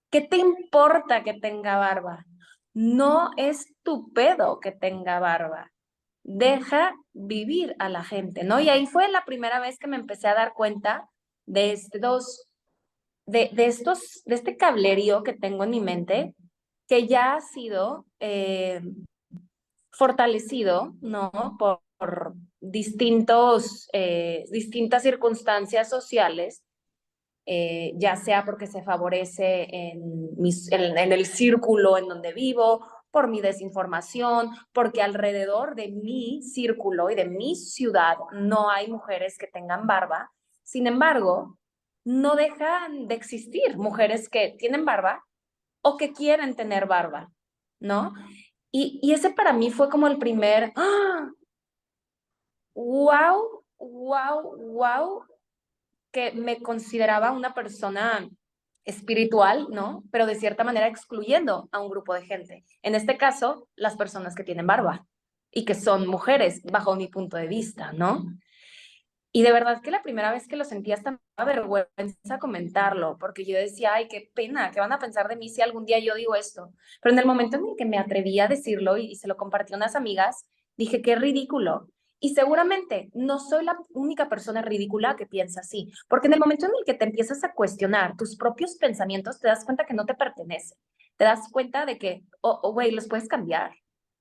[SPEAKER 3] ¿Qué te importa que tenga barba? No es tu pedo que tenga barba. Deja vivir a la gente, ¿no? Y ahí fue la primera vez que me empecé a dar cuenta de de este cablerío que tengo en mi mente, que ya ha sido fortalecido, ¿no? Por distintas circunstancias sociales, ya sea porque se favorece en el círculo en donde vivo, por mi desinformación, porque alrededor de mi círculo y de mi ciudad no hay mujeres que tengan barba. Sin embargo, no dejan de existir mujeres que tienen barba o que quieren tener barba, ¿no? Y ese para mí fue como el primer, ¡ah! ¡Wow! ¡Wow! ¡Wow! Que me consideraba una persona espiritual, ¿no? Pero de cierta manera excluyendo a un grupo de gente. En este caso, las personas que tienen barba y que son mujeres, bajo mi punto de vista, ¿no? Y de verdad que la primera vez que lo sentí hasta me daba vergüenza comentarlo, porque yo decía, ay, qué pena, ¿qué van a pensar de mí si algún día yo digo esto? Pero en el momento en el que me atreví a decirlo y se lo compartí a unas amigas, dije, qué ridículo. Y seguramente no soy la única persona ridícula que piensa así, porque en el momento en el que te empiezas a cuestionar tus propios pensamientos, te das cuenta que no te pertenecen. Te das cuenta de que, güey, los puedes cambiar.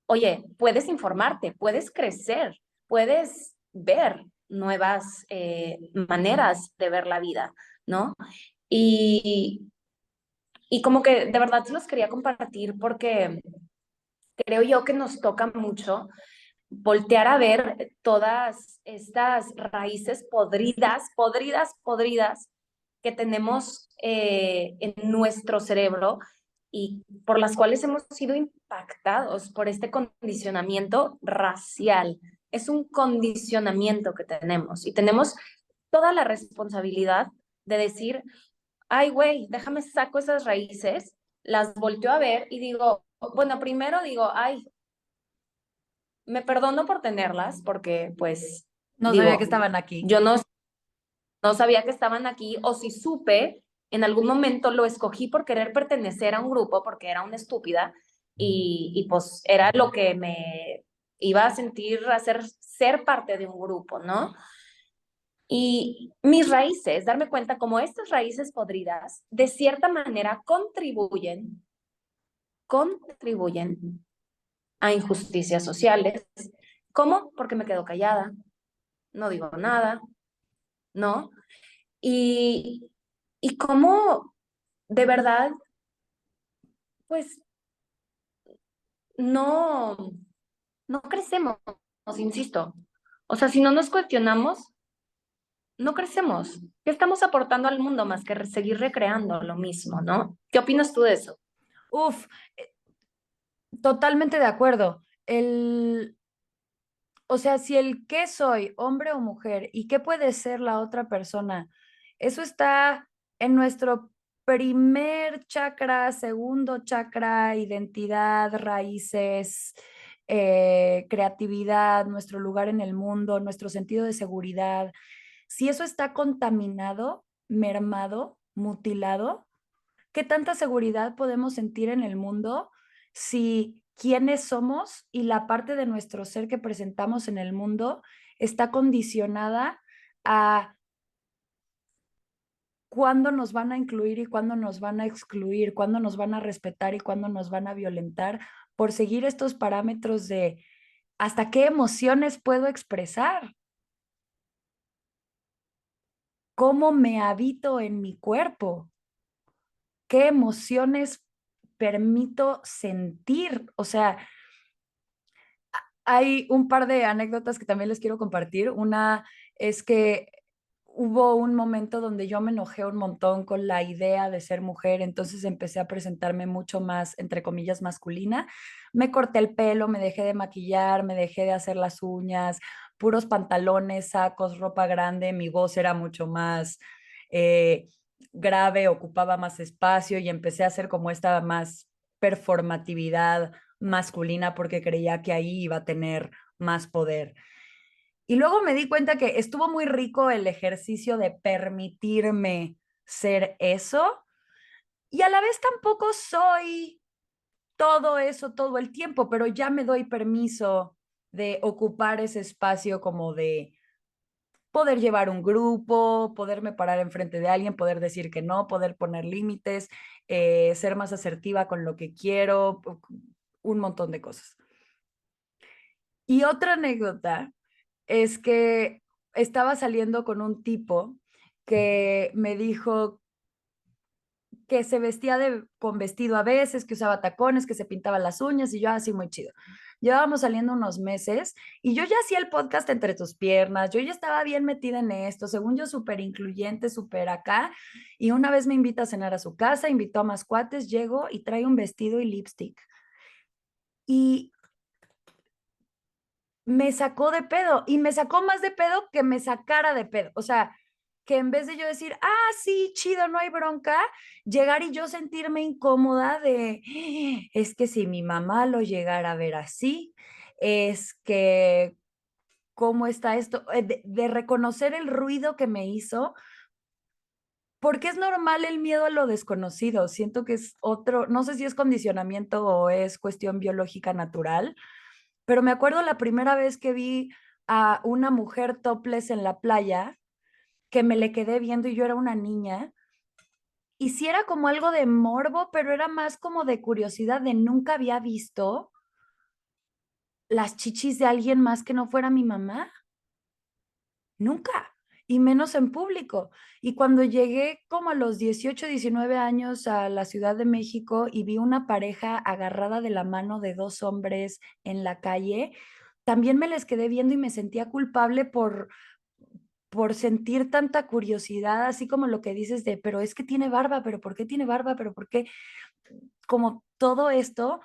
[SPEAKER 3] Oye, puedes informarte, puedes crecer, puedes ver nuevas maneras de ver la vida, ¿no? Y, y como que de verdad se los quería compartir porque creo yo que nos toca mucho voltear a ver todas estas raíces podridas que tenemos en nuestro cerebro y por las cuales hemos sido impactados por este condicionamiento racial. Es un condicionamiento que tenemos y tenemos toda la responsabilidad de decir, ay, güey, déjame saco esas raíces, las volteo a ver y digo, bueno, primero digo, ay, me perdono por tenerlas porque pues
[SPEAKER 1] No sabía que
[SPEAKER 3] digo,
[SPEAKER 1] estaban aquí.
[SPEAKER 3] yo no sabía que estaban aquí o si supe, en algún momento lo escogí por querer pertenecer a un grupo porque era una estúpida y pues era lo que me iba a sentir, hacer ser parte de un grupo, ¿no? Y mis raíces, darme cuenta como estas raíces podridas, de cierta manera contribuyen a injusticias sociales. ¿Cómo? Porque me quedo callada, no digo nada, ¿no? Y, y cómo de verdad, pues no, no crecemos, insisto. O sea, si no nos cuestionamos, no crecemos. ¿Qué estamos aportando al mundo más que seguir recreando lo mismo, ¿no? ¿Qué opinas tú de eso?
[SPEAKER 1] Uf, totalmente de acuerdo. O sea, si el qué soy, hombre o mujer, y qué puede ser la otra persona, eso está en nuestro primer chakra, segundo chakra, identidad, raíces, creatividad, nuestro lugar en el mundo, nuestro sentido de seguridad. Si eso está contaminado, mermado, mutilado, ¿qué tanta seguridad podemos sentir en el mundo si quiénes somos y la parte de nuestro ser que presentamos en el mundo está condicionada a cuándo nos van a incluir y cuándo nos van a excluir, cuándo nos van a respetar y cuándo nos van a violentar por seguir estos parámetros de hasta qué emociones puedo expresar, cómo me habito en mi cuerpo, qué emociones permito sentir? O sea, hay un par de anécdotas que también les quiero compartir. Una es que hubo un momento donde yo me enojé un montón con la idea de ser mujer, entonces empecé a presentarme mucho más, entre comillas, masculina. Me corté el pelo, me dejé de maquillar, me dejé de hacer las uñas, puros pantalones, sacos, ropa grande, mi voz era mucho más eh, grave, ocupaba más espacio y empecé a hacer como esta más performatividad masculina porque creía que ahí iba a tener más poder. Y luego me di cuenta que estuvo muy rico el ejercicio de permitirme ser eso y a la vez tampoco soy todo eso todo el tiempo, pero ya me doy permiso de ocupar ese espacio como de poder llevar un grupo, poderme parar enfrente de alguien, poder decir que no, poder poner límites, ser más asertiva con lo que quiero, un montón de cosas. Y otra anécdota es que estaba saliendo con un tipo que me dijo que se vestía con vestido a veces, que usaba tacones, que se pintaba las uñas y yo así muy chido. Llevábamos saliendo unos meses y yo ya hacía el podcast Entre tus piernas, yo ya estaba bien metida en esto, según yo súper incluyente, súper acá, y una vez me invita a cenar a su casa, invitó a más cuates, llego y trae un vestido y lipstick. Y me sacó de pedo y me sacó más de pedo que me sacara de pedo. O sea, que en vez de yo decir, ah, sí, chido, no hay bronca, llegar y yo sentirme incómoda de, es que si mi mamá lo llegara a ver así, es que, ¿cómo está esto? De reconocer el ruido que me hizo, porque es normal el miedo a lo desconocido. Siento que es otro, no sé si es condicionamiento o es cuestión biológica natural, pero me acuerdo la primera vez que vi a una mujer topless en la playa, que me le quedé viendo y yo era una niña, y sí era como algo de morbo, pero era más como de curiosidad de nunca había visto las chichis de alguien más que no fuera mi mamá, nunca, y menos en público. Y cuando llegué como a los 18, 19 años a la Ciudad de México y vi una pareja agarrada de la mano de dos hombres en la calle, también me les quedé viendo y me sentía culpable por sentir tanta curiosidad, así como lo que dices de, pero es que tiene barba, pero ¿por qué tiene barba? Pero ¿por qué? Como todo esto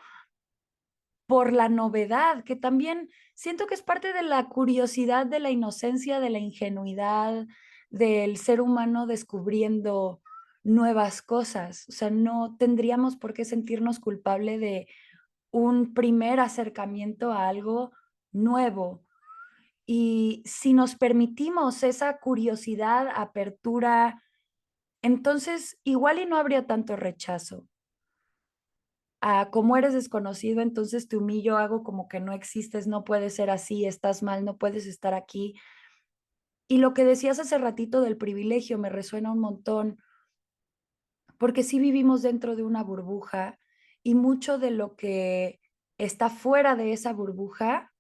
[SPEAKER 1] por la novedad, que también siento que es parte de la curiosidad, de la inocencia, de la ingenuidad, del ser humano descubriendo nuevas cosas. O sea, no tendríamos por qué sentirnos culpable de un primer acercamiento a algo nuevo. Y si nos permitimos esa curiosidad, apertura, entonces igual y no habría tanto rechazo. Como eres desconocido, entonces te humillo, hago como que no existes, no puedes ser así, estás mal, no puedes estar aquí. Y lo que decías hace ratito del privilegio me resuena un montón, porque sí vivimos dentro de una burbuja y mucho de lo que está fuera de esa burbuja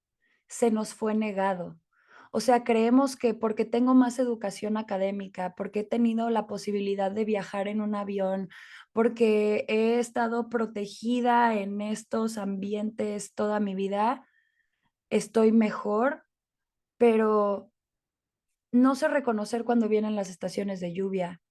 [SPEAKER 1] se nos fue negado. O sea, creemos que porque tengo más educación académica, porque he tenido la posibilidad de viajar en un avión, porque he estado protegida en estos ambientes toda mi vida, estoy mejor, pero no sé reconocer cuando vienen las estaciones de lluvia.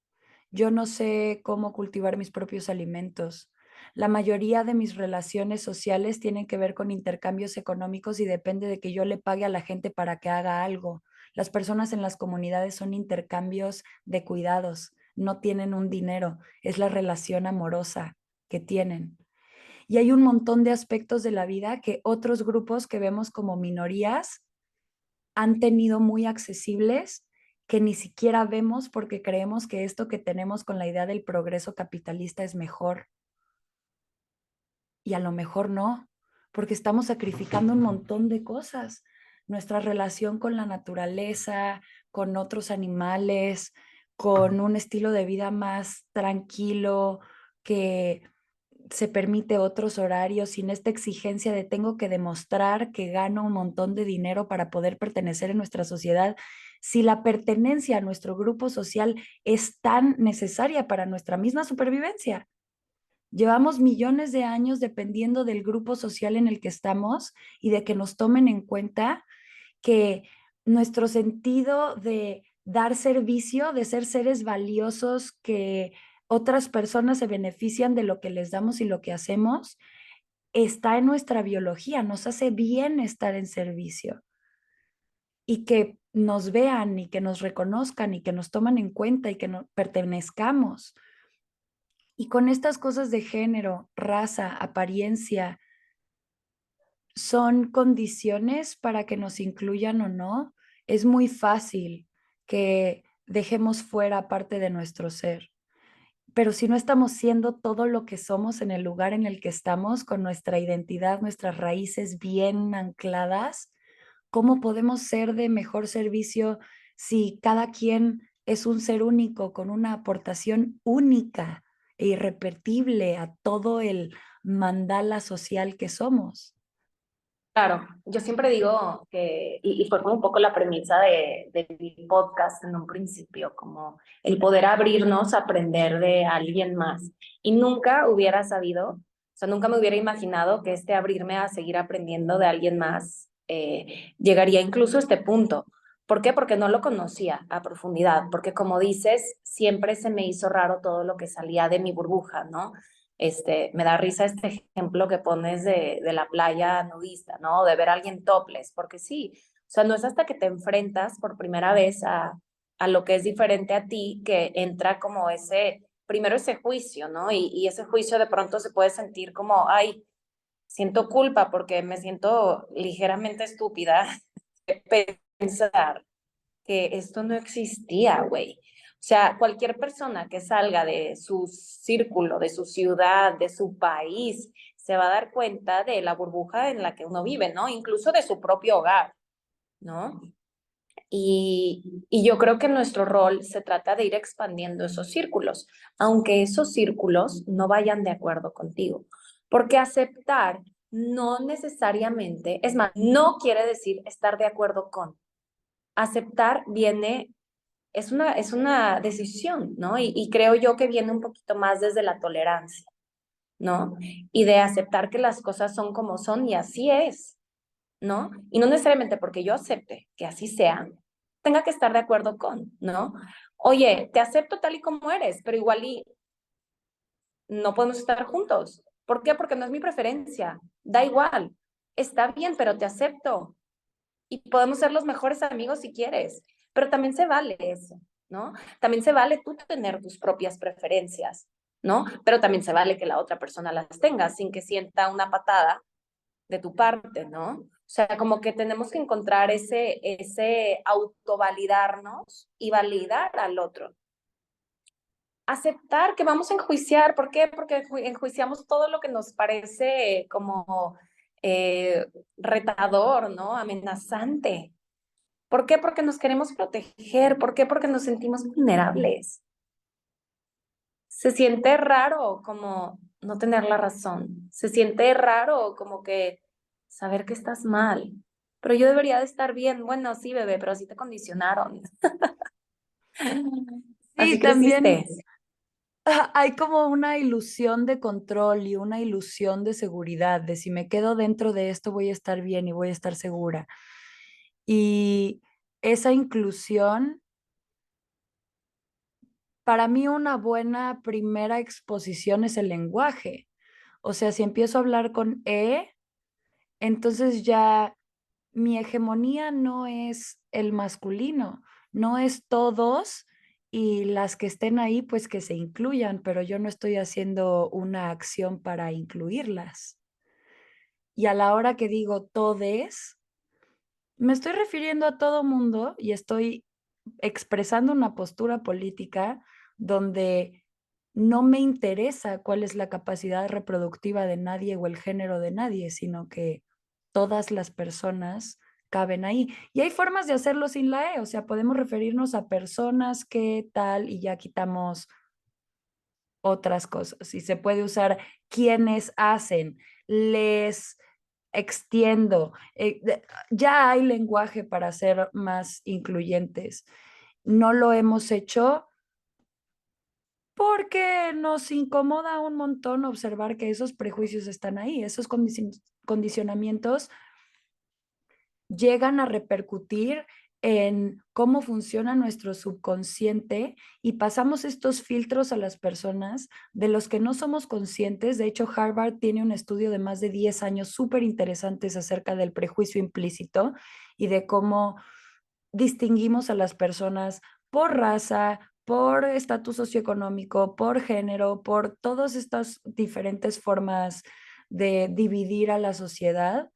[SPEAKER 1] Yo no sé cómo cultivar mis propios alimentos. La mayoría de mis relaciones sociales tienen que ver con intercambios económicos y depende de que yo le pague a la gente para que haga algo. Las personas en las comunidades son intercambios de cuidados, no tienen un dinero, es la relación amorosa que tienen. Y hay un montón de aspectos de la vida que otros grupos que vemos como minorías han tenido muy accesibles que ni siquiera vemos porque creemos que esto que tenemos con la idea del progreso capitalista es mejor. Y a lo mejor no, porque estamos sacrificando un montón de cosas. Nuestra relación con la naturaleza, con otros animales, con un estilo de vida más tranquilo, que se permite otros horarios sin esta exigencia de tengo que demostrar que gano un montón de dinero para poder pertenecer en nuestra sociedad. Si la pertenencia a nuestro grupo social es tan necesaria para nuestra misma supervivencia. Llevamos millones de años dependiendo del grupo social en el que estamos y de que nos tomen en cuenta que nuestro sentido dar servicio, de ser seres valiosos que otras personas se benefician de lo que les damos y lo que hacemos, está en nuestra biología, nos hace bien estar en servicio y que nos vean y que nos reconozcan y que nos toman en cuenta y que nos pertenezcamos. Y con estas cosas de género, raza, apariencia, son condiciones para que nos incluyan o no. Es muy fácil que dejemos fuera parte de nuestro ser. Pero si no estamos siendo todo lo que somos en el lugar en el que estamos, con nuestra identidad, nuestras raíces bien ancladas, ¿cómo podemos ser de mejor servicio si cada quien es un ser único con una aportación única e irrepetible a todo el mandala social que somos?
[SPEAKER 3] Claro, yo siempre digo que, y fue como un poco la premisa de mi podcast en un principio, como el poder abrirnos a aprender de alguien más. Y nunca hubiera sabido, o sea, nunca me hubiera imaginado que este abrirme a seguir aprendiendo de alguien más llegaría incluso a este punto. ¿Por qué? Porque no lo conocía a profundidad, porque como dices, siempre se me hizo raro todo lo que salía de mi burbuja, ¿no? Me da risa este ejemplo que pones de la playa nudista, ¿no? De ver a alguien topless, porque sí, o sea, no es hasta que te enfrentas por primera vez a lo que es diferente a ti que entra como primero ese juicio, ¿no? Y ese juicio de pronto se puede sentir como, ay, siento culpa porque me siento ligeramente estúpida de pensar que esto no existía, güey. O sea, cualquier persona que salga de su círculo, de su ciudad, de su país, se va a dar cuenta de la burbuja en la que uno vive, ¿no? Incluso de su propio hogar, ¿no? Y yo creo que nuestro rol se trata de ir expandiendo esos círculos, aunque esos círculos no vayan de acuerdo contigo. Porque aceptar no necesariamente, es más, no quiere decir estar de acuerdo con. Aceptar viene es una decisión, ¿no? Y creo yo que viene un poquito más desde la tolerancia, ¿no? Y de aceptar que las cosas son como son y así es, ¿no? Y no necesariamente porque yo acepte que así sea, tenga que estar de acuerdo con, ¿no? Oye, te acepto tal y como eres, pero igual y no podemos estar juntos. ¿Por qué? Porque no es mi preferencia. Da igual. Está bien, pero te acepto y podemos ser los mejores amigos si quieres, pero también se vale eso, ¿no? También se vale tú tener tus propias preferencias, ¿no? Pero también se vale que la otra persona las tenga sin que sienta una patada de tu parte, ¿no? O sea, como que tenemos que encontrar ese autovalidarnos y validar al otro. Aceptar que vamos a enjuiciar, ¿por qué? Porque enjuiciamos todo lo que nos parece como eh, retador, ¿no? Amenazante. ¿Por qué? Porque nos queremos proteger. ¿Por qué? Porque nos sentimos vulnerables. Se siente raro como no tener la razón. Se siente raro como que saber que estás mal. Pero yo debería de estar bien. Bueno, sí, bebé, pero así te condicionaron.
[SPEAKER 1] Sí,
[SPEAKER 3] Así
[SPEAKER 1] también
[SPEAKER 3] creciste.
[SPEAKER 1] hay como una ilusión de control y una ilusión de seguridad, de si me quedo dentro de esto voy a estar bien y voy a estar segura. Y esa inclusión, para mí una buena primera exposición es el lenguaje. O sea, si empiezo a hablar con entonces ya mi hegemonía no es el masculino, no es todos y las que estén ahí, pues que se incluyan, pero yo no estoy haciendo una acción para incluirlas. Y a la hora que digo todes, me estoy refiriendo a todo mundo y estoy expresando una postura política donde no me interesa cuál es la capacidad reproductiva de nadie o el género de nadie, sino que todas las personas caben ahí. Y hay formas de hacerlo sin la o sea, podemos referirnos a personas que tal y ya quitamos otras cosas. Y se puede usar quienes hacen, les extiendo. Ya hay lenguaje para ser más incluyentes. No lo hemos hecho porque nos incomoda un montón observar que esos prejuicios están ahí, esos condicionamientos llegan a repercutir en cómo funciona nuestro subconsciente y pasamos estos filtros a las personas de los que no somos conscientes. De hecho, Harvard tiene un estudio de más de 10 años súper interesantes acerca del prejuicio implícito y de cómo distinguimos a las personas por raza, por estatus socioeconómico, por género, por todas estas diferentes formas de dividir a la sociedad,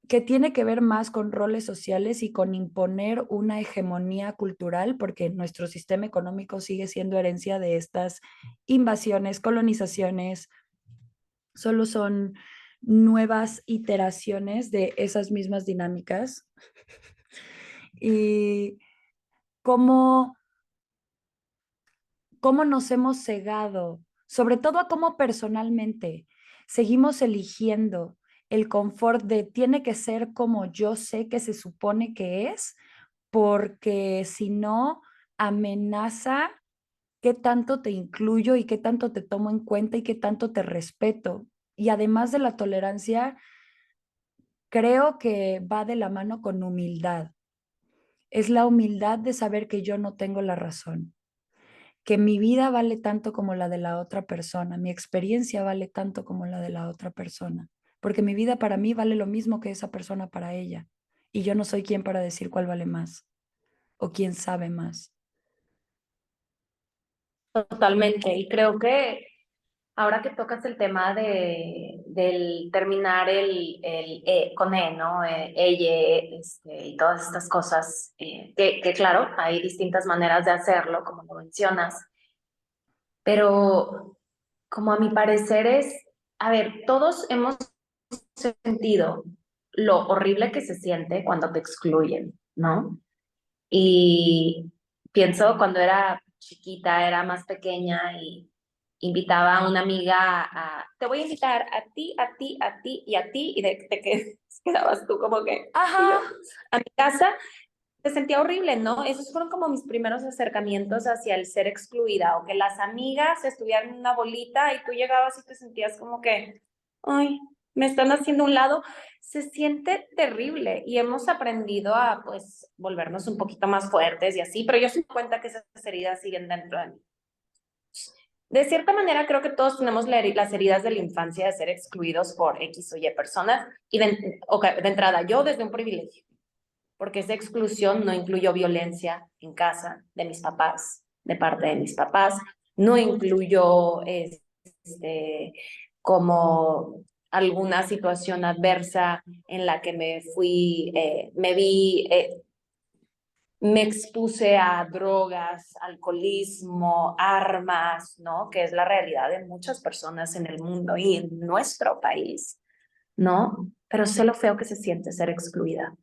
[SPEAKER 1] que tiene que ver más con roles sociales y con imponer una hegemonía cultural, porque nuestro sistema económico sigue siendo herencia de estas invasiones, colonizaciones, solo son nuevas iteraciones de esas mismas dinámicas. Y cómo, cómo nos hemos cegado, sobre todo a cómo personalmente seguimos eligiendo el confort de tiene que ser como yo sé que se supone que es, porque si no, amenaza qué tanto te incluyo y qué tanto te tomo en cuenta y qué tanto te respeto. Y además de la tolerancia, creo que va de la mano con humildad. Es la humildad de saber que yo no tengo la razón, que mi vida vale tanto como la de la otra persona, mi experiencia vale tanto como la de la otra persona, porque mi vida para mí vale lo mismo que esa persona para ella, y yo no soy quien para decir cuál vale más o quién sabe más.
[SPEAKER 3] Totalmente. Y creo que ahora que tocas el tema del terminar el con E, ¿no? Ella, y todas estas cosas, que claro, hay distintas maneras de hacerlo, como lo mencionas, pero como a mi parecer es, a ver, todos hemos sentido lo horrible que se siente cuando te excluyen, ¿no? Y pienso cuando era chiquita, era más pequeña y invitaba a una amiga a, te voy a invitar a ti, a ti, a ti y a ti, y de que quedabas tú como que, y yo,
[SPEAKER 1] Ajá.
[SPEAKER 3] a mi casa, se sentía horrible, ¿no? Esos fueron como mis primeros acercamientos hacia el ser excluida, o que las amigas estuvieran en una bolita y tú llegabas y te sentías como que, ay, me están haciendo un lado. Se siente terrible y hemos aprendido a, pues, volvernos un poquito más fuertes y así, pero yo sí me doy cuenta que esas heridas siguen dentro de mí. De cierta manera, creo que todos tenemos las heridas de la infancia de ser excluidos por X o Y personas y de entrada, yo desde un privilegio, porque esa exclusión no incluyó violencia en casa de mis papás, de parte de mis papás, no incluyó como alguna situación adversa en la que me expuse a drogas, alcoholismo, armas, ¿no? Que es la realidad de muchas personas en el mundo y en nuestro país, ¿no? Pero sé lo feo que se siente ser excluida.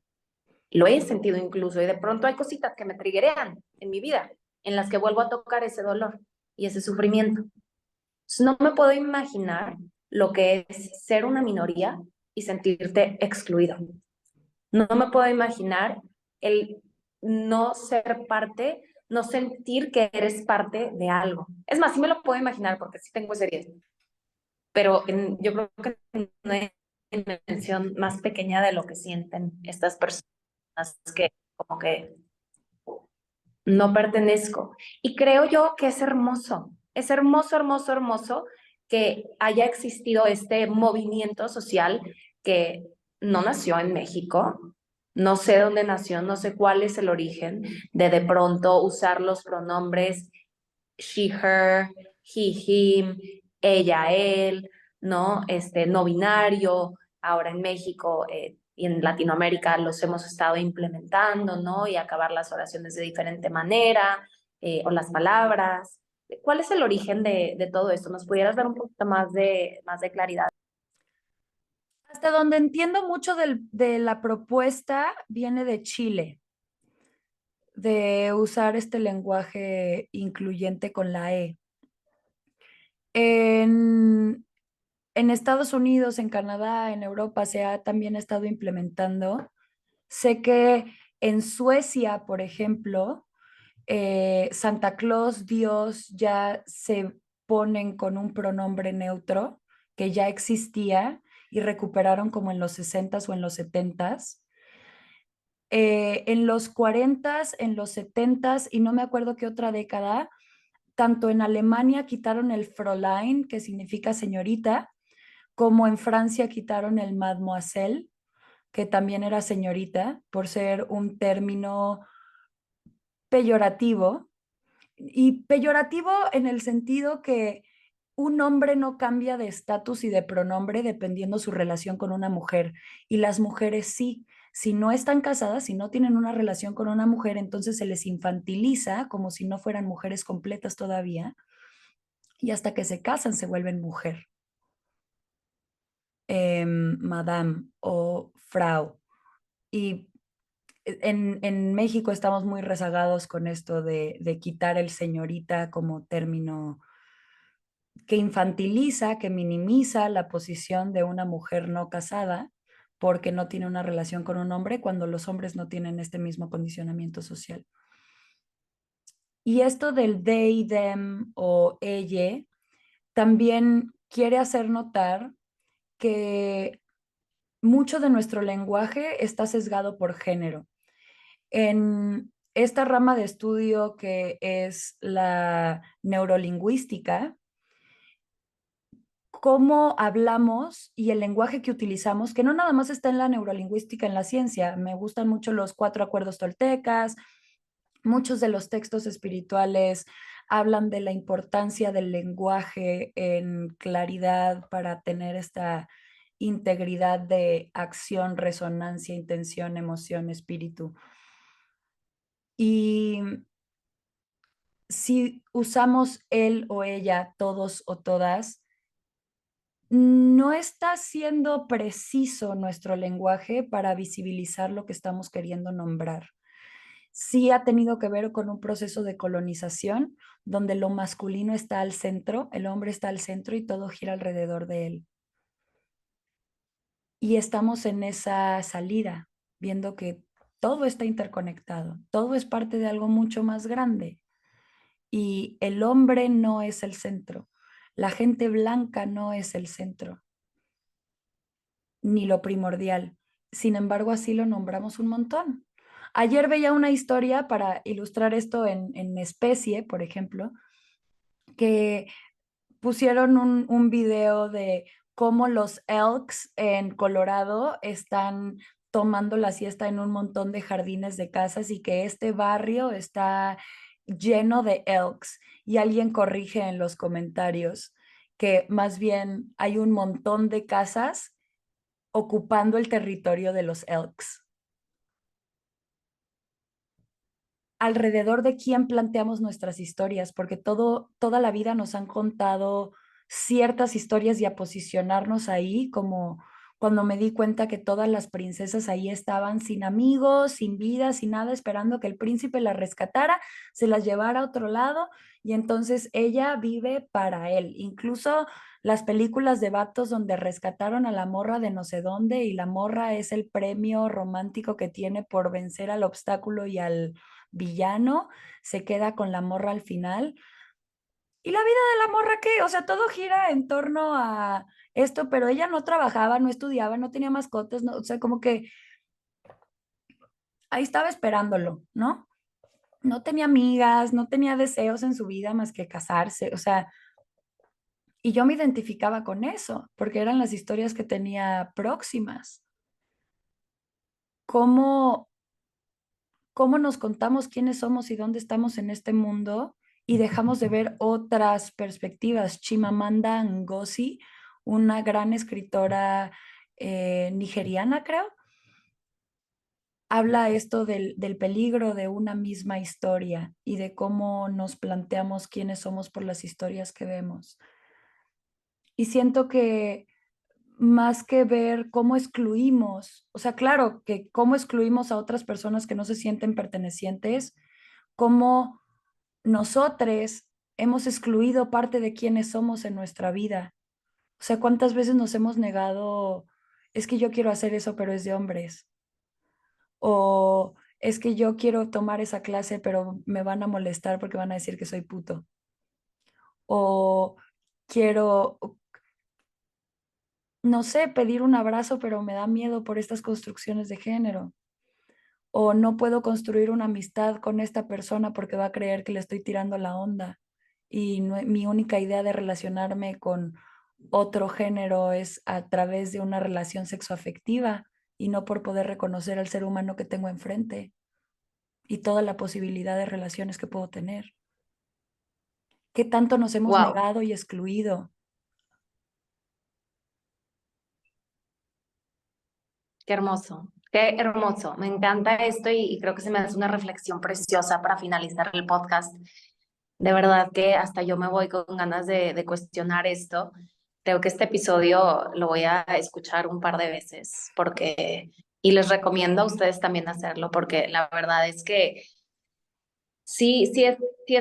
[SPEAKER 3] Lo he sentido incluso y de pronto hay cositas que me triggerean en mi vida, en las que vuelvo a tocar ese dolor y ese sufrimiento. Entonces, no me puedo imaginar lo que es ser una minoría y sentirte excluido. No me puedo imaginar el no ser parte, no sentir que eres parte de algo. Es más, sí me lo puedo imaginar porque sí tengo ese riesgo, pero yo creo que en una dimensión más pequeña de lo que sienten estas personas que como que no pertenezco. Y creo yo que es hermoso, hermoso, hermoso que haya existido este movimiento social que no nació en México, no sé dónde nació, no sé cuál es el origen de pronto usar los pronombres she, her, he, him, ella, él, ¿no? No binario, ahora en México y en Latinoamérica los hemos estado implementando, ¿no? Y acabar las oraciones de diferente manera, o las palabras. ¿Cuál es el origen de todo esto? ¿Nos pudieras dar un poquito más de claridad?
[SPEAKER 1] Hasta donde entiendo mucho de la propuesta viene de Chile, de usar este lenguaje incluyente con la E. En, en Estados Unidos, en Canadá, en Europa se ha también estado implementando. Sé que en Suecia, por ejemplo, Santa Claus, Dios ya se ponen con un pronombre neutro que ya existía y recuperaron como en los 60s o en los 70s. En los 40s, en los 70s y no me acuerdo qué otra década, tanto en Alemania quitaron el Fräulein, que significa señorita, como en Francia quitaron el Mademoiselle, que también era señorita, por ser un término peyorativo. Y peyorativo en el sentido que un hombre no cambia de estatus y de pronombre dependiendo su relación con una mujer. Y las mujeres sí. Si no están casadas, si no tienen una relación con una mujer, entonces se les infantiliza como si no fueran mujeres completas todavía. Y hasta que se casan se vuelven mujer. Madame o Frau. Y en México estamos muy rezagados con esto de quitar el señorita como término que infantiliza, que minimiza la posición de una mujer no casada porque no tiene una relación con un hombre cuando los hombres no tienen este mismo condicionamiento social. Y esto del they, them o ella también quiere hacer notar que mucho de nuestro lenguaje está sesgado por género. En esta rama de estudio que es la neurolingüística, cómo hablamos y el lenguaje que utilizamos, que no nada más está en la neurolingüística, en la ciencia. Me gustan mucho los 4 acuerdos toltecas, muchos de los textos espirituales hablan de la importancia del lenguaje en claridad para tener esta integridad de acción, resonancia, intención, emoción, espíritu. Y si usamos él o ella, todos o todas, no está siendo preciso nuestro lenguaje para visibilizar lo que estamos queriendo nombrar. Sí ha tenido que ver con un proceso de colonización donde lo masculino está al centro, el hombre está al centro y todo gira alrededor de él. Y estamos en esa salida, viendo que todo está interconectado, todo es parte de algo mucho más grande. Y el hombre no es el centro, la gente blanca no es el centro, ni lo primordial. Sin embargo, así lo nombramos un montón. Ayer veía una historia para ilustrar esto en especie, por ejemplo, que pusieron un video de cómo los elks en Colorado están tomando la siesta en un montón de jardines de casas y que este barrio está lleno de elks. Y alguien corrige en los comentarios que más bien hay un montón de casas ocupando el territorio de los elks. Alrededor de quién planteamos nuestras historias, porque toda la vida nos han contado ciertas historias y a posicionarnos ahí, como cuando me di cuenta que todas las princesas ahí estaban sin amigos, sin vida, sin nada, esperando que el príncipe las rescatara, se las llevara a otro lado y entonces ella vive para él. Incluso las películas de vatos donde rescataron a la morra de no sé dónde y la morra es el premio romántico que tiene por vencer al obstáculo y al villano, se queda con la morra al final. ¿Y la vida de la morra qué? O sea, todo gira en torno a esto, pero ella no trabajaba, no estudiaba, no tenía mascotas, no, o sea, como que ahí estaba esperándolo, ¿no? No tenía amigas, no tenía deseos en su vida más que casarse, o sea, y yo me identificaba con eso, porque eran las historias que tenía próximas. ¿Cómo cómo nos contamos quiénes somos y dónde estamos en este mundo y dejamos de ver otras perspectivas? Chimamanda Ngozi, una gran escritora nigeriana, creo, habla esto del peligro de una misma historia y de cómo nos planteamos quiénes somos por las historias que vemos. Y siento que más que ver cómo excluimos, o sea, claro que cómo excluimos a otras personas que no se sienten pertenecientes, cómo nosotros hemos excluido parte de quienes somos en nuestra vida. O sea, ¿cuántas veces nos hemos negado, es que yo quiero hacer eso, pero es de hombres? O es que yo quiero tomar esa clase, pero me van a molestar porque van a decir que soy puto. O quiero, no sé, pedir un abrazo, pero me da miedo por estas construcciones de género. o no puedo construir una amistad con esta persona porque va a creer que le estoy tirando la onda y mi única idea de relacionarme con otro género es a través de una relación sexoafectiva y no por poder reconocer al ser humano que tengo enfrente y toda la posibilidad de relaciones que puedo tener. ¿Qué tanto nos hemos
[SPEAKER 3] Wow,
[SPEAKER 1] negado y excluido?
[SPEAKER 3] qué hermoso, qué hermoso. Me encanta esto y creo que se me hace una reflexión preciosa para finalizar el podcast. De verdad que hasta yo me voy con ganas de cuestionar esto. Creo que este episodio lo voy a escuchar un par de veces porque, y les recomiendo a ustedes también hacerlo porque la verdad es que sí es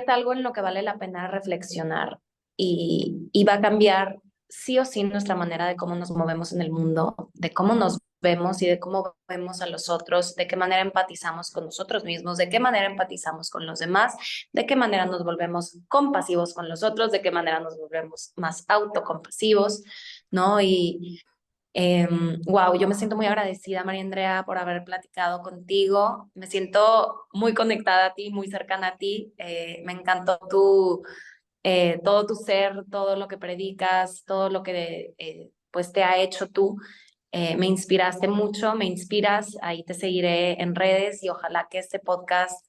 [SPEAKER 3] algo en lo que vale la pena reflexionar y va a cambiar sí o sí nuestra manera de cómo nos movemos en el mundo, de cómo nos vemos y de cómo vemos a los otros, de qué manera empatizamos con nosotros mismos, de qué manera empatizamos con los demás, de qué manera nos volvemos compasivos con los otros, de qué manera nos volvemos más autocompasivos, ¿no? Wow, yo me siento muy agradecida, María Andrea, por haber platicado contigo. Me siento muy conectada a ti, muy cercana a ti. Me encantó todo tu ser, todo lo que predicas, todo lo que pues te ha hecho tú. Me inspiraste mucho, me inspiras. Ahí te seguiré en redes y ojalá que este podcast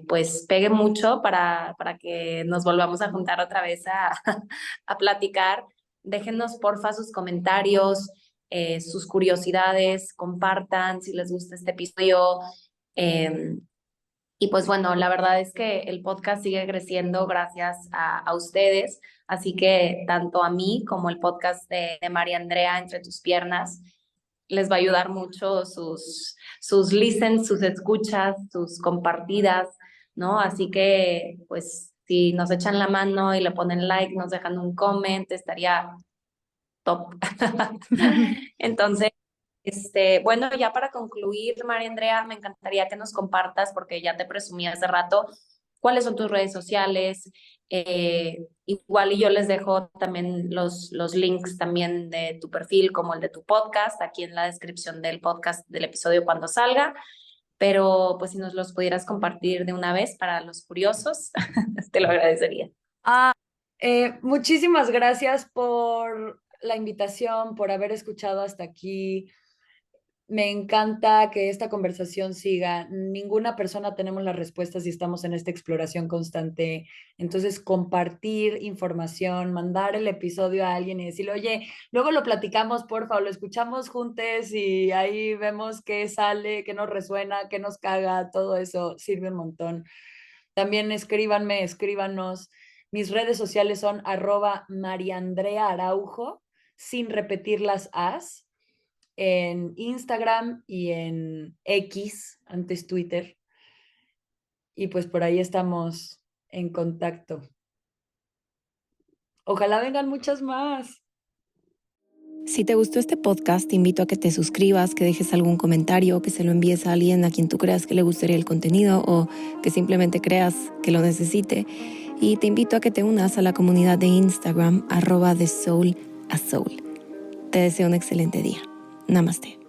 [SPEAKER 3] pues pegue mucho para que nos volvamos a juntar otra vez a platicar. Déjenos porfa sus comentarios, sus curiosidades, compartan si les gusta este episodio. Eh, y pues bueno, la verdad es que el podcast sigue creciendo gracias a ustedes, así que tanto a mí como el podcast de María Andrea Entre tus piernas les va a ayudar mucho sus listens, sus escuchas, sus compartidas, ¿no? Así que pues si nos echan la mano y le ponen like, nos dejan un comment, estaría top. Entonces, bueno, ya para concluir, María Andrea, me encantaría que nos compartas, porque ya te presumí hace rato, cuáles son tus redes sociales. Igual y yo les dejo también los links también de tu perfil como el de tu podcast, aquí en la descripción del podcast del episodio cuando salga. Pero pues si nos los pudieras compartir de una vez para los curiosos, te lo agradecería.
[SPEAKER 1] Ah, muchísimas gracias por la invitación, por haber escuchado hasta aquí. Me encanta que esta conversación siga. Ninguna persona tenemos las respuestas y estamos en esta exploración constante. Entonces, compartir información, mandar el episodio a alguien y decirle, oye, luego lo platicamos, por favor, lo escuchamos juntos y ahí vemos qué sale, qué nos resuena, qué nos caga, todo eso sirve un montón. También escríbanme, escríbanos. Mis redes sociales son @mariandreaaraujo, sin repetir las as, en Instagram y en X, antes Twitter. Y pues por ahí estamos en contacto. Ojalá vengan muchas más.
[SPEAKER 2] Si te gustó este podcast, te invito a que te suscribas, que dejes algún comentario, que se lo envíes a alguien a quien tú creas que le gustaría el contenido o que simplemente creas que lo necesite. Y te invito a que te unas a la comunidad de Instagram @thesoulasoul. Te deseo un excelente día. Namaste.